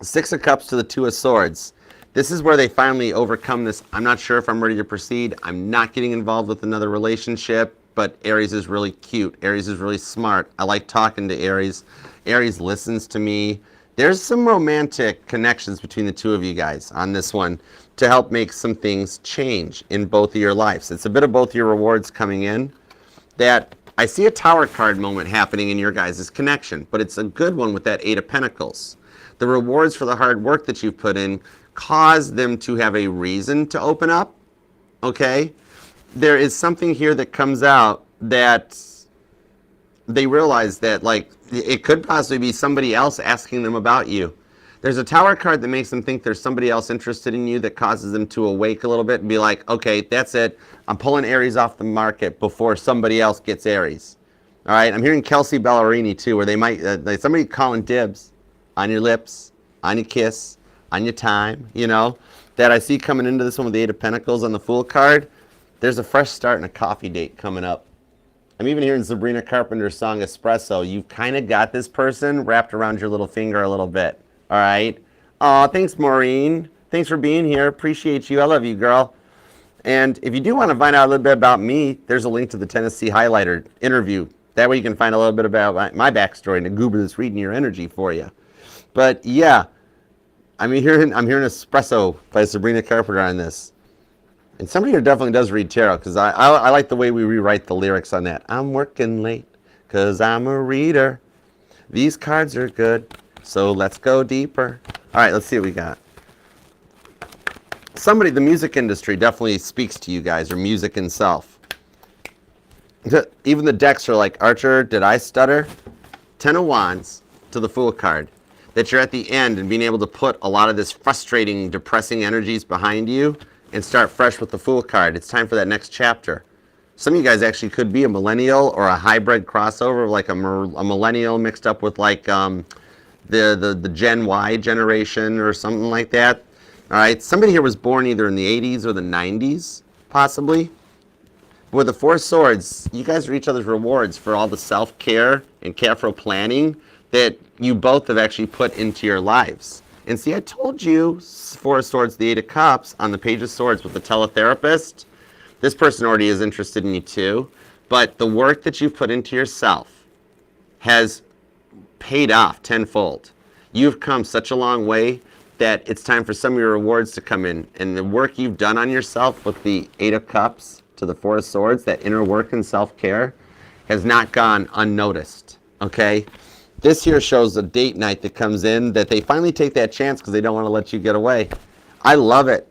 6 of Cups to the 2 of Swords. This is where they finally overcome this. I'm not sure if I'm ready to proceed. I'm not getting involved with another relationship, but Aries is really cute. Aries is really smart. I like talking to Aries. Aries listens to me. There's some romantic connections between the two of you guys on this one to help make some things change in both of your lives. It's a bit of both your rewards coming in. That I see a Tower card moment happening in your guys' connection, but it's a good one with that 8 of Pentacles. The rewards for the hard work that you've put in cause them to have a reason to open up, okay? There is something here that comes out that they realize that, like, it could possibly be somebody else asking them about you. There's a Tower card that makes them think there's somebody else interested in you that causes them to awake a little bit and be like, okay, that's it. I'm pulling Aries off the market before somebody else gets Aries. All right, I'm hearing Kelsey Ballerini too, where they might, like somebody calling dibs on your lips, on your kiss, on your time, you know, that I see coming into this one with the 8 of Pentacles on the Fool card. There's a fresh start and a coffee date coming up. I'm even hearing Sabrina Carpenter's song Espresso. You've kind of got this person wrapped around your little finger a little bit, all right? Aw, thanks, Maureen. Thanks for being here. Appreciate you. I love you, girl. And if you do want to find out a little bit about me, there's a link to the Tennessee Highlighter interview. That way you can find a little bit about my backstory and to goober this reading your energy for you. But yeah, I'm hearing Espresso by Sabrina Carpenter on this. And somebody here definitely does read tarot, because I like the way we rewrite the lyrics on that. I'm working late because I'm a reader. These cards are good, so let's go deeper. All right, let's see what we got. somebody, the music industry definitely speaks to you guys, or music itself. Even the decks are like, Archer, did I stutter? 10 of Wands to the Fool card. That you're at the end and being able to put a lot of this frustrating, depressing energies behind you and start fresh with the Fool card. It's time for that next chapter. Some of you guys actually could be a millennial or a hybrid crossover, like a millennial mixed up with like the Gen Y generation or something like that. All right, somebody here was born either in the 80s or the 90s, possibly. With the Four of Swords, you guys are each other's rewards for all the self-care and careful planning that you both have actually put into your lives. And see, I told you, Four of Swords, the Eight of Cups, on the Page of Swords with the teletherapist. This person already is interested in you too. But the work that you've put into yourself has paid off tenfold. You've come such a long way that it's time for some of your rewards to come in. And the work you've done on yourself with the Eight of Cups to the Four of Swords, that inner work and self-care, has not gone unnoticed, okay? This here shows a date night that comes in that they finally take that chance because they don't want to let you get away. I love it.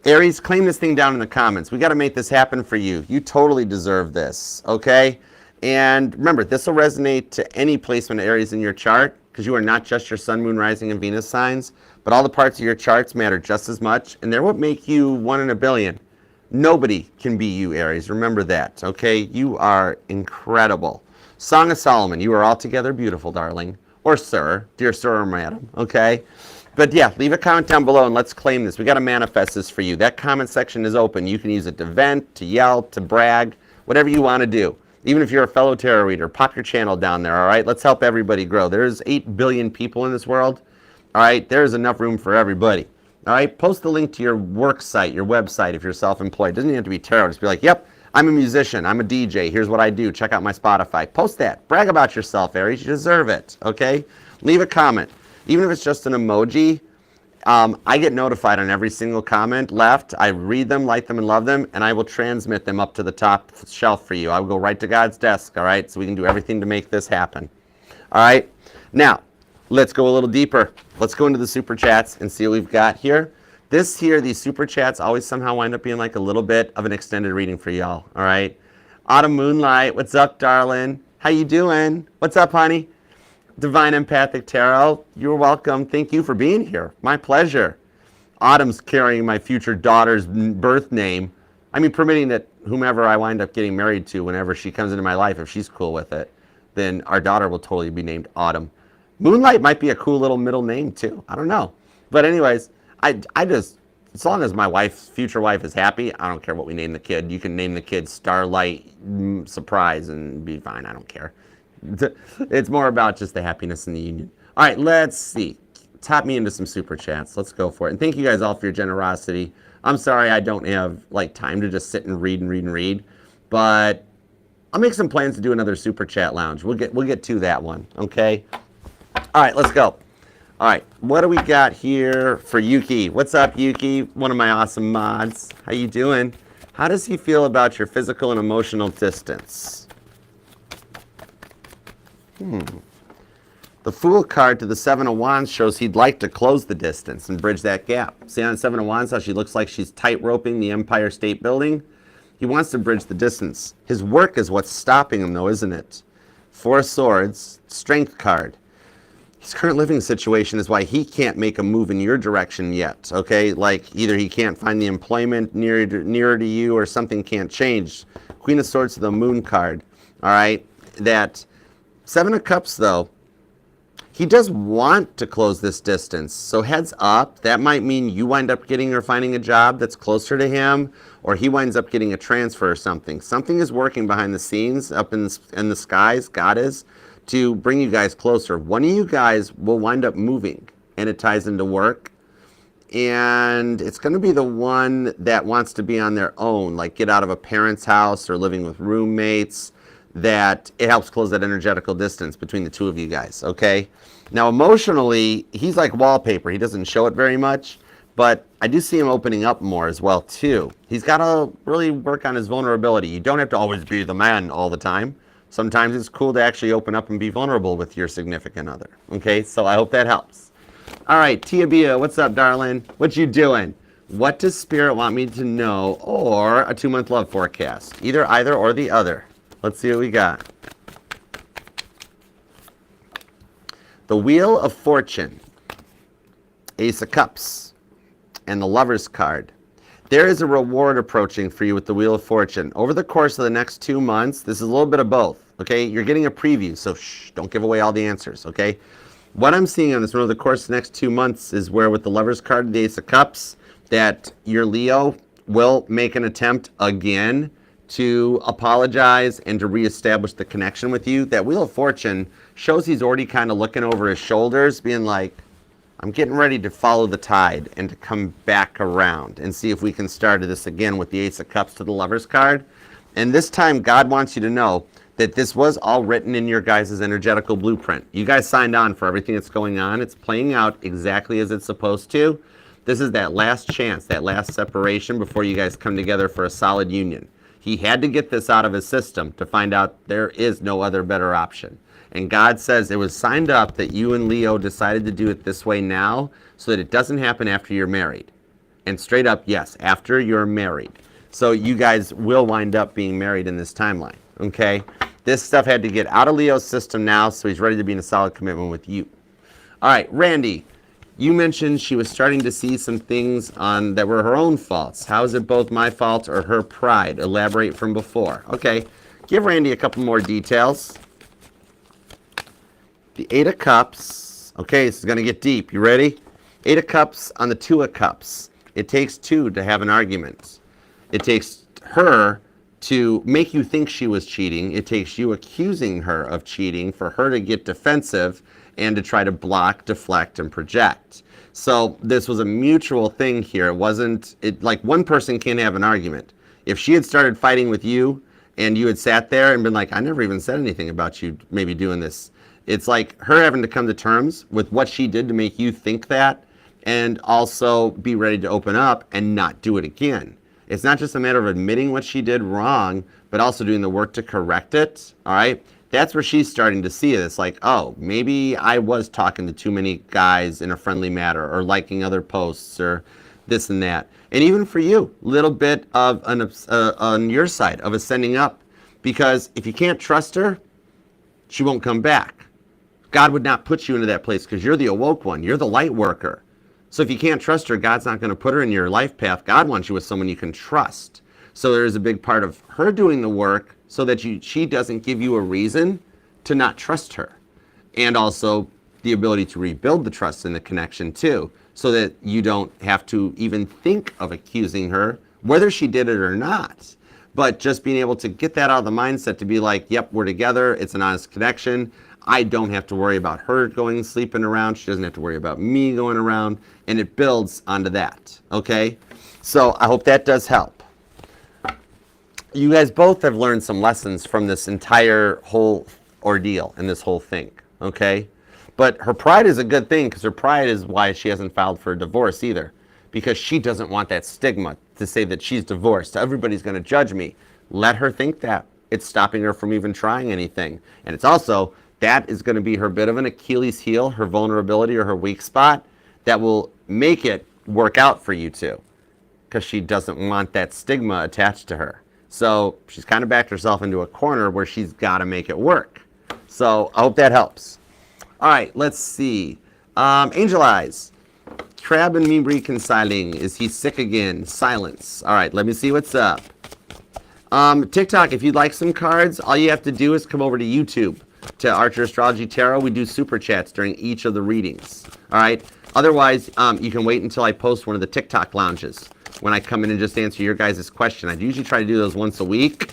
Aries, claim this thing down in the comments. We got to make this happen for you. You totally deserve this, okay? And remember, this will resonate to any placement of Aries in your chart because you are not just your Sun, Moon, Rising, and Venus signs, but all the parts of your charts matter just as much, and they're what make you one in a billion. Nobody can be you, Aries. Remember that, okay? You are incredible. Song of Solomon, you are altogether beautiful, darling. Or sir, dear sir or madam, okay? But yeah, leave a comment down below and let's claim this. We got to manifest this for you. That comment section is open. You can use it to vent, to yell, to brag, whatever you want to do. Even if you're a fellow tarot reader, pop your channel down there, all right? Let's help everybody grow. There's 8 billion people in this world, all right? There's enough room for everybody. All right, post the link to your work site, your website if you're self-employed. It doesn't even have to be tarot. Just be like, yep, I'm a musician. I'm a DJ. Here's what I do. Check out my Spotify. Post that. Brag about yourself, Aries. You deserve it, okay? Leave a comment. Even if it's just an emoji, I get notified on every single comment left. I read them, like them, and love them, and I will transmit them up to the top shelf for you. I will go right to God's desk, all right? So we can do everything to make this happen, all right? Now, let's go a little deeper. Let's go into the super chats and see what we've got here. These super chats always somehow wind up being like a little bit of an extended reading for y'all, all right? Autumn Moonlight, what's up, darling? How you doing? What's up, honey? Divine Empathic Tarot, you're welcome. Thank you for being here. My pleasure. Autumn's carrying my future daughter's birth name. I mean, permitting that whomever I wind up getting married to whenever she comes into my life, if she's cool with it, then our daughter will totally be named Autumn. Moonlight might be a cool little middle name too. I don't know. But anyways, I just, as long as my future wife is happy, I don't care what we name the kid. You can name the kid Starlight Surprise and be fine. I don't care. It's more about just the happiness in the union. All right, let's see. Tap me into some super chats. Let's go for it. And thank you guys all for your generosity. I'm sorry I don't have like time to just sit and read, but I'll make some plans to do another super chat lounge. We'll get to that one, okay? All right, let's go. All right, what do we got here for Yuki? What's up, Yuki? One of my awesome mods. How you doing? How does he feel about your physical and emotional distance? The Fool card to the Seven of Wands shows he'd like to close the distance and bridge that gap. See on Seven of Wands how she looks like she's tight-roping the Empire State Building? He wants to bridge the distance. His work is what's stopping him, though, isn't it? Four of Swords, Strength card. His current living situation is why he can't make a move in your direction yet, okay? Like, either he can't find the employment nearer to you or something can't change. Queen of Swords to the Moon card, all right? That Seven of Cups, though, he does want to close this distance. So heads up, that might mean you wind up getting or finding a job that's closer to him, or he winds up getting a transfer or something. Something is working behind the scenes up in the skies, God is, to bring you guys closer. One of you guys will wind up moving, and it ties into work. And it's going to be the one that wants to be on their own, like get out of a parent's house or living with roommates, that it helps close that energetical distance between the two of you guys, okay? Now, emotionally, he's like wallpaper. He doesn't show it very much, but I do see him opening up more as well, too. He's got to really work on his vulnerability. You don't have to always be the man all the time. Sometimes it's cool to actually open up and be vulnerable with your significant other, okay? So I hope that helps. All right, Tia Bia, what's up, darling? What you doing? What does Spirit want me to know? Or a 2-month love forecast. Either or the other. Let's see what we got. The Wheel of Fortune, Ace of Cups, and the Lover's card. There is a reward approaching for you with the Wheel of Fortune. Over the course of the next 2 months, this is a little bit of both, okay? You're getting a preview, so shh, don't give away all the answers, okay? What I'm seeing on this one over the course of the next 2 months is where with the Lover's card, the Ace of Cups, that your Leo will make an attempt again to apologize and to reestablish the connection with you. That Wheel of Fortune shows he's already kind of looking over his shoulders, being like, I'm getting ready to follow the tide and to come back around and see if we can start this again with the Ace of Cups to the Lover's card. And this time, God wants you to know that this was all written in your guys' energetical blueprint. You guys signed on for everything that's going on. It's playing out exactly as it's supposed to. This is that last chance, that last separation before you guys come together for a solid union. He had to get this out of his system to find out there is no other better option. And God says it was signed up that you and Leo decided to do it this way now so that it doesn't happen after you're married. And straight up, yes, after you're married. So you guys will wind up being married in this timeline, okay? This stuff had to get out of Leo's system now, so he's ready to be in a solid commitment with you. All right, Randy, you mentioned she was starting to see some things on that were her own faults. How is it both my fault or her pride? Elaborate from before. Okay, give Randy a couple more details. The 8 of Cups. Okay, this is going to get deep. You ready? 8 of Cups on the 2 of Cups. It takes two to have an argument. It takes her to make you think she was cheating. It takes you accusing her of cheating for her to get defensive and to try to block, deflect, and project. So this was a mutual thing here. It wasn't, like one person can't have an argument. If she had started fighting with you and you had sat there and been like, I never even said anything about you maybe doing this. It's like her having to come to terms with what she did to make you think that and also be ready to open up and not do it again. It's not just a matter of admitting what she did wrong, but also doing the work to correct it, all right? That's where she's starting to see it. It's like, oh, maybe I was talking to too many guys in a friendly manner or liking other posts or this and that. And even for you, a little bit of on your side of ascending up, because if you can't trust her, she won't come back. God would not put you into that place because you're the awoke one. You're the light worker. So if you can't trust her, God's not going to put her in your life path. God wants you with someone you can trust. So there is a big part of her doing the work so that she doesn't give you a reason to not trust her. And also the ability to rebuild the trust and the connection too, so that you don't have to even think of accusing her, whether she did it or not. But just being able to get that out of the mindset to be like, yep, we're together. It's an honest connection. I don't have to worry about her going sleeping around. She doesn't have to worry about me going around. And it builds onto that, okay? So I hope that does help. You guys both have learned some lessons from this entire whole ordeal and this whole thing, okay? But her pride is a good thing because her pride is why she hasn't filed for a divorce either, because she doesn't want that stigma to say that she's divorced. Everybody's going to judge me. Let her think that. It's stopping her from even trying anything. And it's also, that is going to be her bit of an Achilles heel, her vulnerability or her weak spot that will make it work out for you two because she doesn't want that stigma attached to her. So she's kind of backed herself into a corner where she's got to make it work. So I hope that helps. All right, let's see. Angel Eyes. Crab and me reconciling. Is he sick again? Silence. All right, let me see what's up. TikTok, if you'd like some cards, all you have to do is come over to YouTube to Archer Astrology Tarot. We do super chats during each of the readings. All right. Otherwise, you can wait until I post one of the TikTok lounges when I come in and just answer your guys' question. I usually try to do those once a week.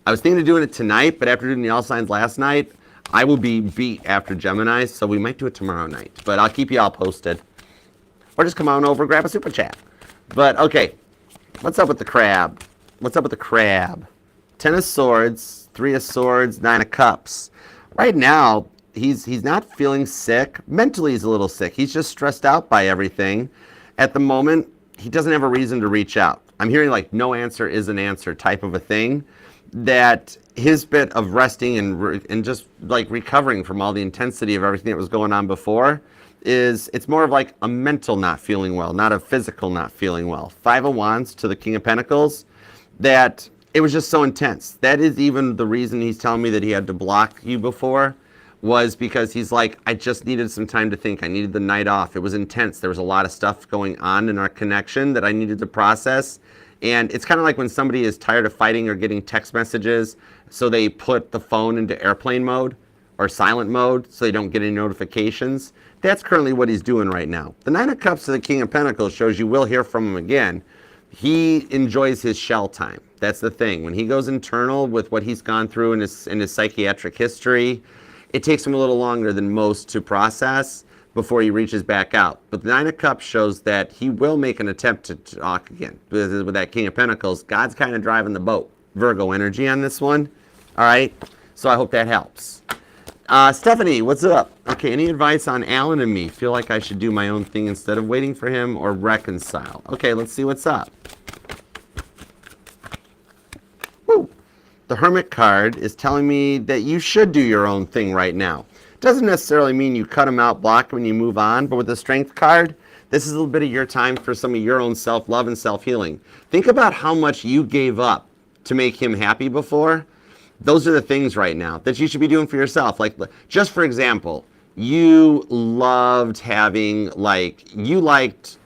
I was thinking of doing it tonight, but after doing the all signs last night, I will be beat after Gemini, so we might do it tomorrow night. But I'll keep you all posted. Or just come on over, grab a super chat. But, okay, what's up with the crab? What's up with the crab? 10 of Swords, 3 of Swords, 9 of Cups. Right now, he's not feeling sick. Mentally, he's a little sick. He's just stressed out by everything. At the moment, he doesn't have a reason to reach out. I'm hearing like no answer is an answer type of a thing. That his bit of resting and just like recovering from all the intensity of everything that was going on before is it's more of like a mental not feeling well, not a physical not feeling well. Five of Wands to the King of Pentacles, that it was just so intense. That is even the reason he's telling me that he had to block you before, was because he's like, I just needed some time to think. I needed the night off. It was intense. There was a lot of stuff going on in our connection that I needed to process. And it's kind of like when somebody is tired of fighting or getting text messages, so they put the phone into airplane mode or silent mode so they don't get any notifications. That's currently what he's doing right now. The Nine of Cups to the King of Pentacles shows you will hear from him again. He enjoys his shell time. That's the thing. When he goes internal with what he's gone through in his psychiatric history, it takes him a little longer than most to process before he reaches back out. But the Nine of Cups shows that he will make an attempt to talk again. With that King of Pentacles, God's kind of driving the boat. Virgo energy on this one. All right? So I hope that helps. Stephanie, what's up? Okay, any advice on Alan and me? Feel like I should do my own thing instead of waiting for him or reconcile. Okay, let's see what's up. Woo. The Hermit card is telling me that you should do your own thing right now. Doesn't necessarily mean you cut him out, block him, and you move on, but with the Strength card, this is a little bit of your time for some of your own self-love and self-healing. Think about how much you gave up to make him happy before. Those are the things right now that you should be doing for yourself. Like, just for example, you loved having, you liked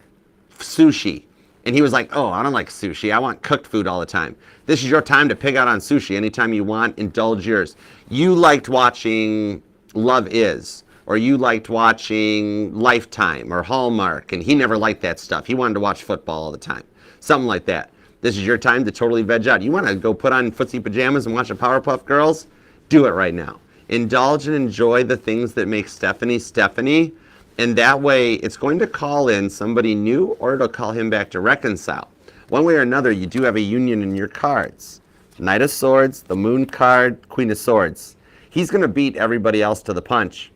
sushi. And he was like, oh, I don't like sushi. I want cooked food all the time. This is your time to pig out on sushi anytime you want. Indulge yours. You liked watching Love Is, or you liked watching Lifetime or Hallmark, and he never liked that stuff. He wanted to watch football all the time. Something like that. This is your time to totally veg out. You want to go put on footsie pajamas and watch the Powerpuff Girls? Do it right now. Indulge and enjoy the things that make Stephanie Stephanie. And that way, it's going to call in somebody new, or it'll call him back to reconcile. One way or another, you do have a union in your cards. Knight of Swords, the Moon card, Queen of Swords. He's going to beat everybody else to the punch.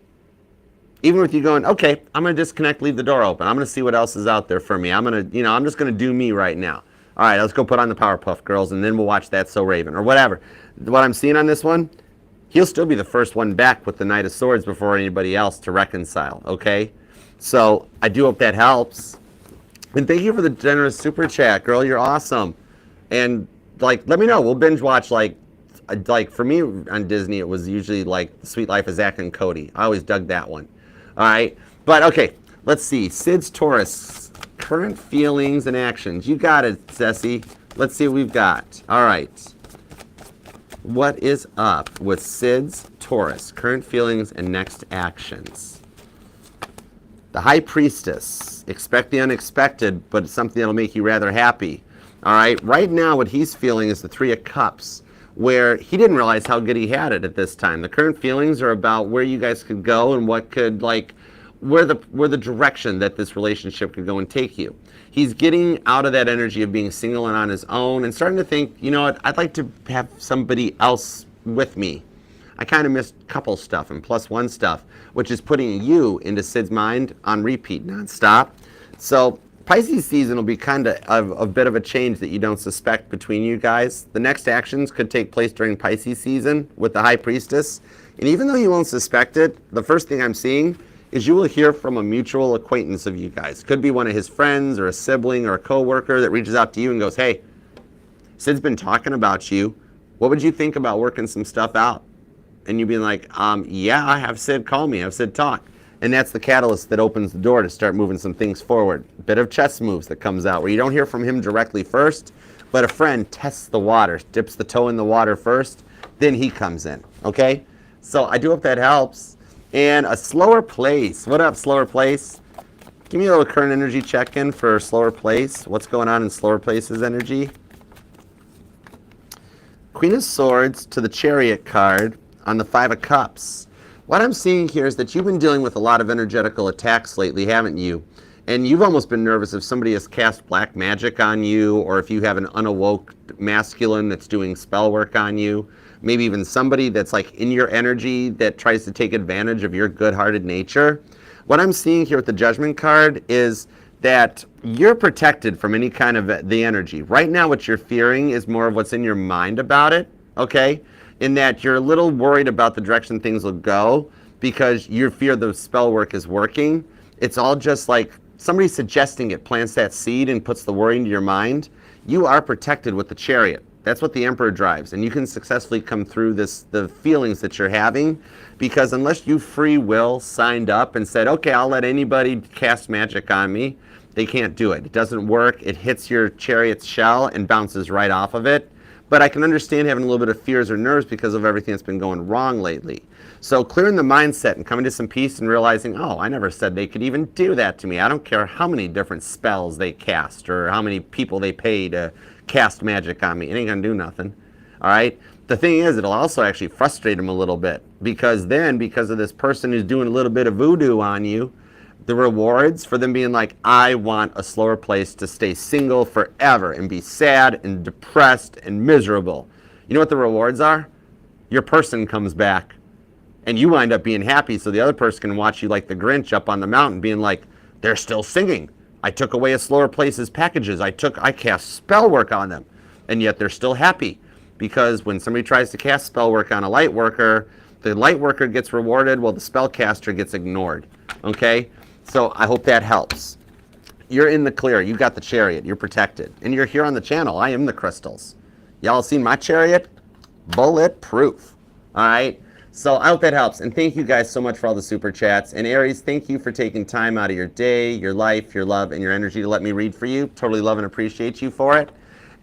Even with you going, okay, I'm going to disconnect, leave the door open. I'm going to see what else is out there for me. I'm going to, I'm just going to do me right now. All right, let's go put on the Powerpuff Girls, and then we'll watch That's So Raven, or whatever. What I'm seeing on this one, he'll still be the first one back with the Knight of Swords before anybody else to reconcile, okay? So I do hope that helps. And thank you for the generous super chat, girl. You're awesome. And, let me know. We'll binge watch, for me on Disney, it was usually, The Sweet Life of Zach and Cody. I always dug that one. All right? But, okay, let's see. Sid's Taurus. Current feelings and actions. You got it, Ceci. Let's see what we've got. All right. What is up with Sid's Taurus? Current feelings and next actions. The High Priestess. Expect the unexpected, but it's something that'll make you rather happy. All right. Right now, what he's feeling is the Three of Cups, where he didn't realize how good he had it at this time. The current feelings are about where you guys could go and what could, where the direction that this relationship could go and take you. He's getting out of that energy of being single and on his own and starting to think, you know what, I'd like to have somebody else with me. I kind of missed couple stuff and plus one stuff, which is putting you into Sid's mind on repeat nonstop. So Pisces season will be kind of a bit of a change that you don't suspect between you guys. The next actions could take place during Pisces season with the High Priestess. And even though you won't suspect it, the first thing I'm seeing is you will hear from a mutual acquaintance of you guys. Could be one of his friends or a sibling or a coworker that reaches out to you and goes, hey, Sid's been talking about you. What would you think about working some stuff out? And you'd be like, yeah, I have Sid call me, have Sid talk. And that's the catalyst that opens the door to start moving some things forward. A bit of chess moves that comes out where you don't hear from him directly first, but a friend tests the water, dips the toe in the water first, then he comes in, okay? So I do hope that helps. And a Slower Place. What up, Slower Place? Give me a little current energy check-in for Slower Place. What's going on in Slower Place's energy? Queen of Swords to the Chariot card on the Five of Cups. What I'm seeing here is that you've been dealing with a lot of energetical attacks lately, haven't you? And you've almost been nervous if somebody has cast black magic on you, or if you have an unawoke masculine that's doing spell work on you. Maybe even somebody that's in your energy that tries to take advantage of your good-hearted nature. What I'm seeing here with the Judgment card is that you're protected from any kind of the energy. Right now, what you're fearing is more of what's in your mind about it, okay? In that you're a little worried about the direction things will go because you fear the spell work is working. It's all just like somebody suggesting it plants that seed and puts the worry into your mind. You are protected with the Chariot. That's what the Emperor drives, and you can successfully come through the feelings that you're having, because unless you free will signed up and said, okay, I'll let anybody cast magic on me, they can't do it. It doesn't work. It hits your Chariot's shell and bounces right off of it. But I can understand having a little bit of fears or nerves because of everything that's been going wrong lately. So clearing the mindset and coming to some peace and realizing, oh, I never said they could even do that to me. I don't care how many different spells they cast or how many people they pay to cast magic on me. It ain't gonna do nothing. All right? The thing is, it'll also actually frustrate them a little bit, because then, because of this person who's doing a little bit of voodoo on you, the rewards for them being like, I want a slower place to stay single forever and be sad and depressed and miserable. You know what the rewards are? Your person comes back and you wind up being happy, so the other person can watch you like the Grinch up on the mountain being like, they're still singing. I took away a slower place's packages. I cast spell work on them, and yet they're still happy, because when somebody tries to cast spell work on a light worker, the light worker gets rewarded while the spellcaster gets ignored. Okay? So I hope that helps. You're in the clear. You got the Chariot. You're protected. And you're here on the channel. I am the crystals. Y'all seen my Chariot? Bulletproof. All right? So I hope that helps. And thank you guys so much for all the super chats. And Aries, thank you for taking time out of your day, your life, your love, and your energy to let me read for you. Totally love and appreciate you for it.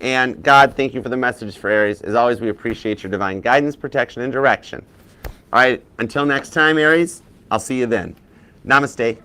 And God, thank you for the message for Aries. As always, we appreciate your divine guidance, protection, and direction. All right, until next time, Aries, I'll see you then. Namaste.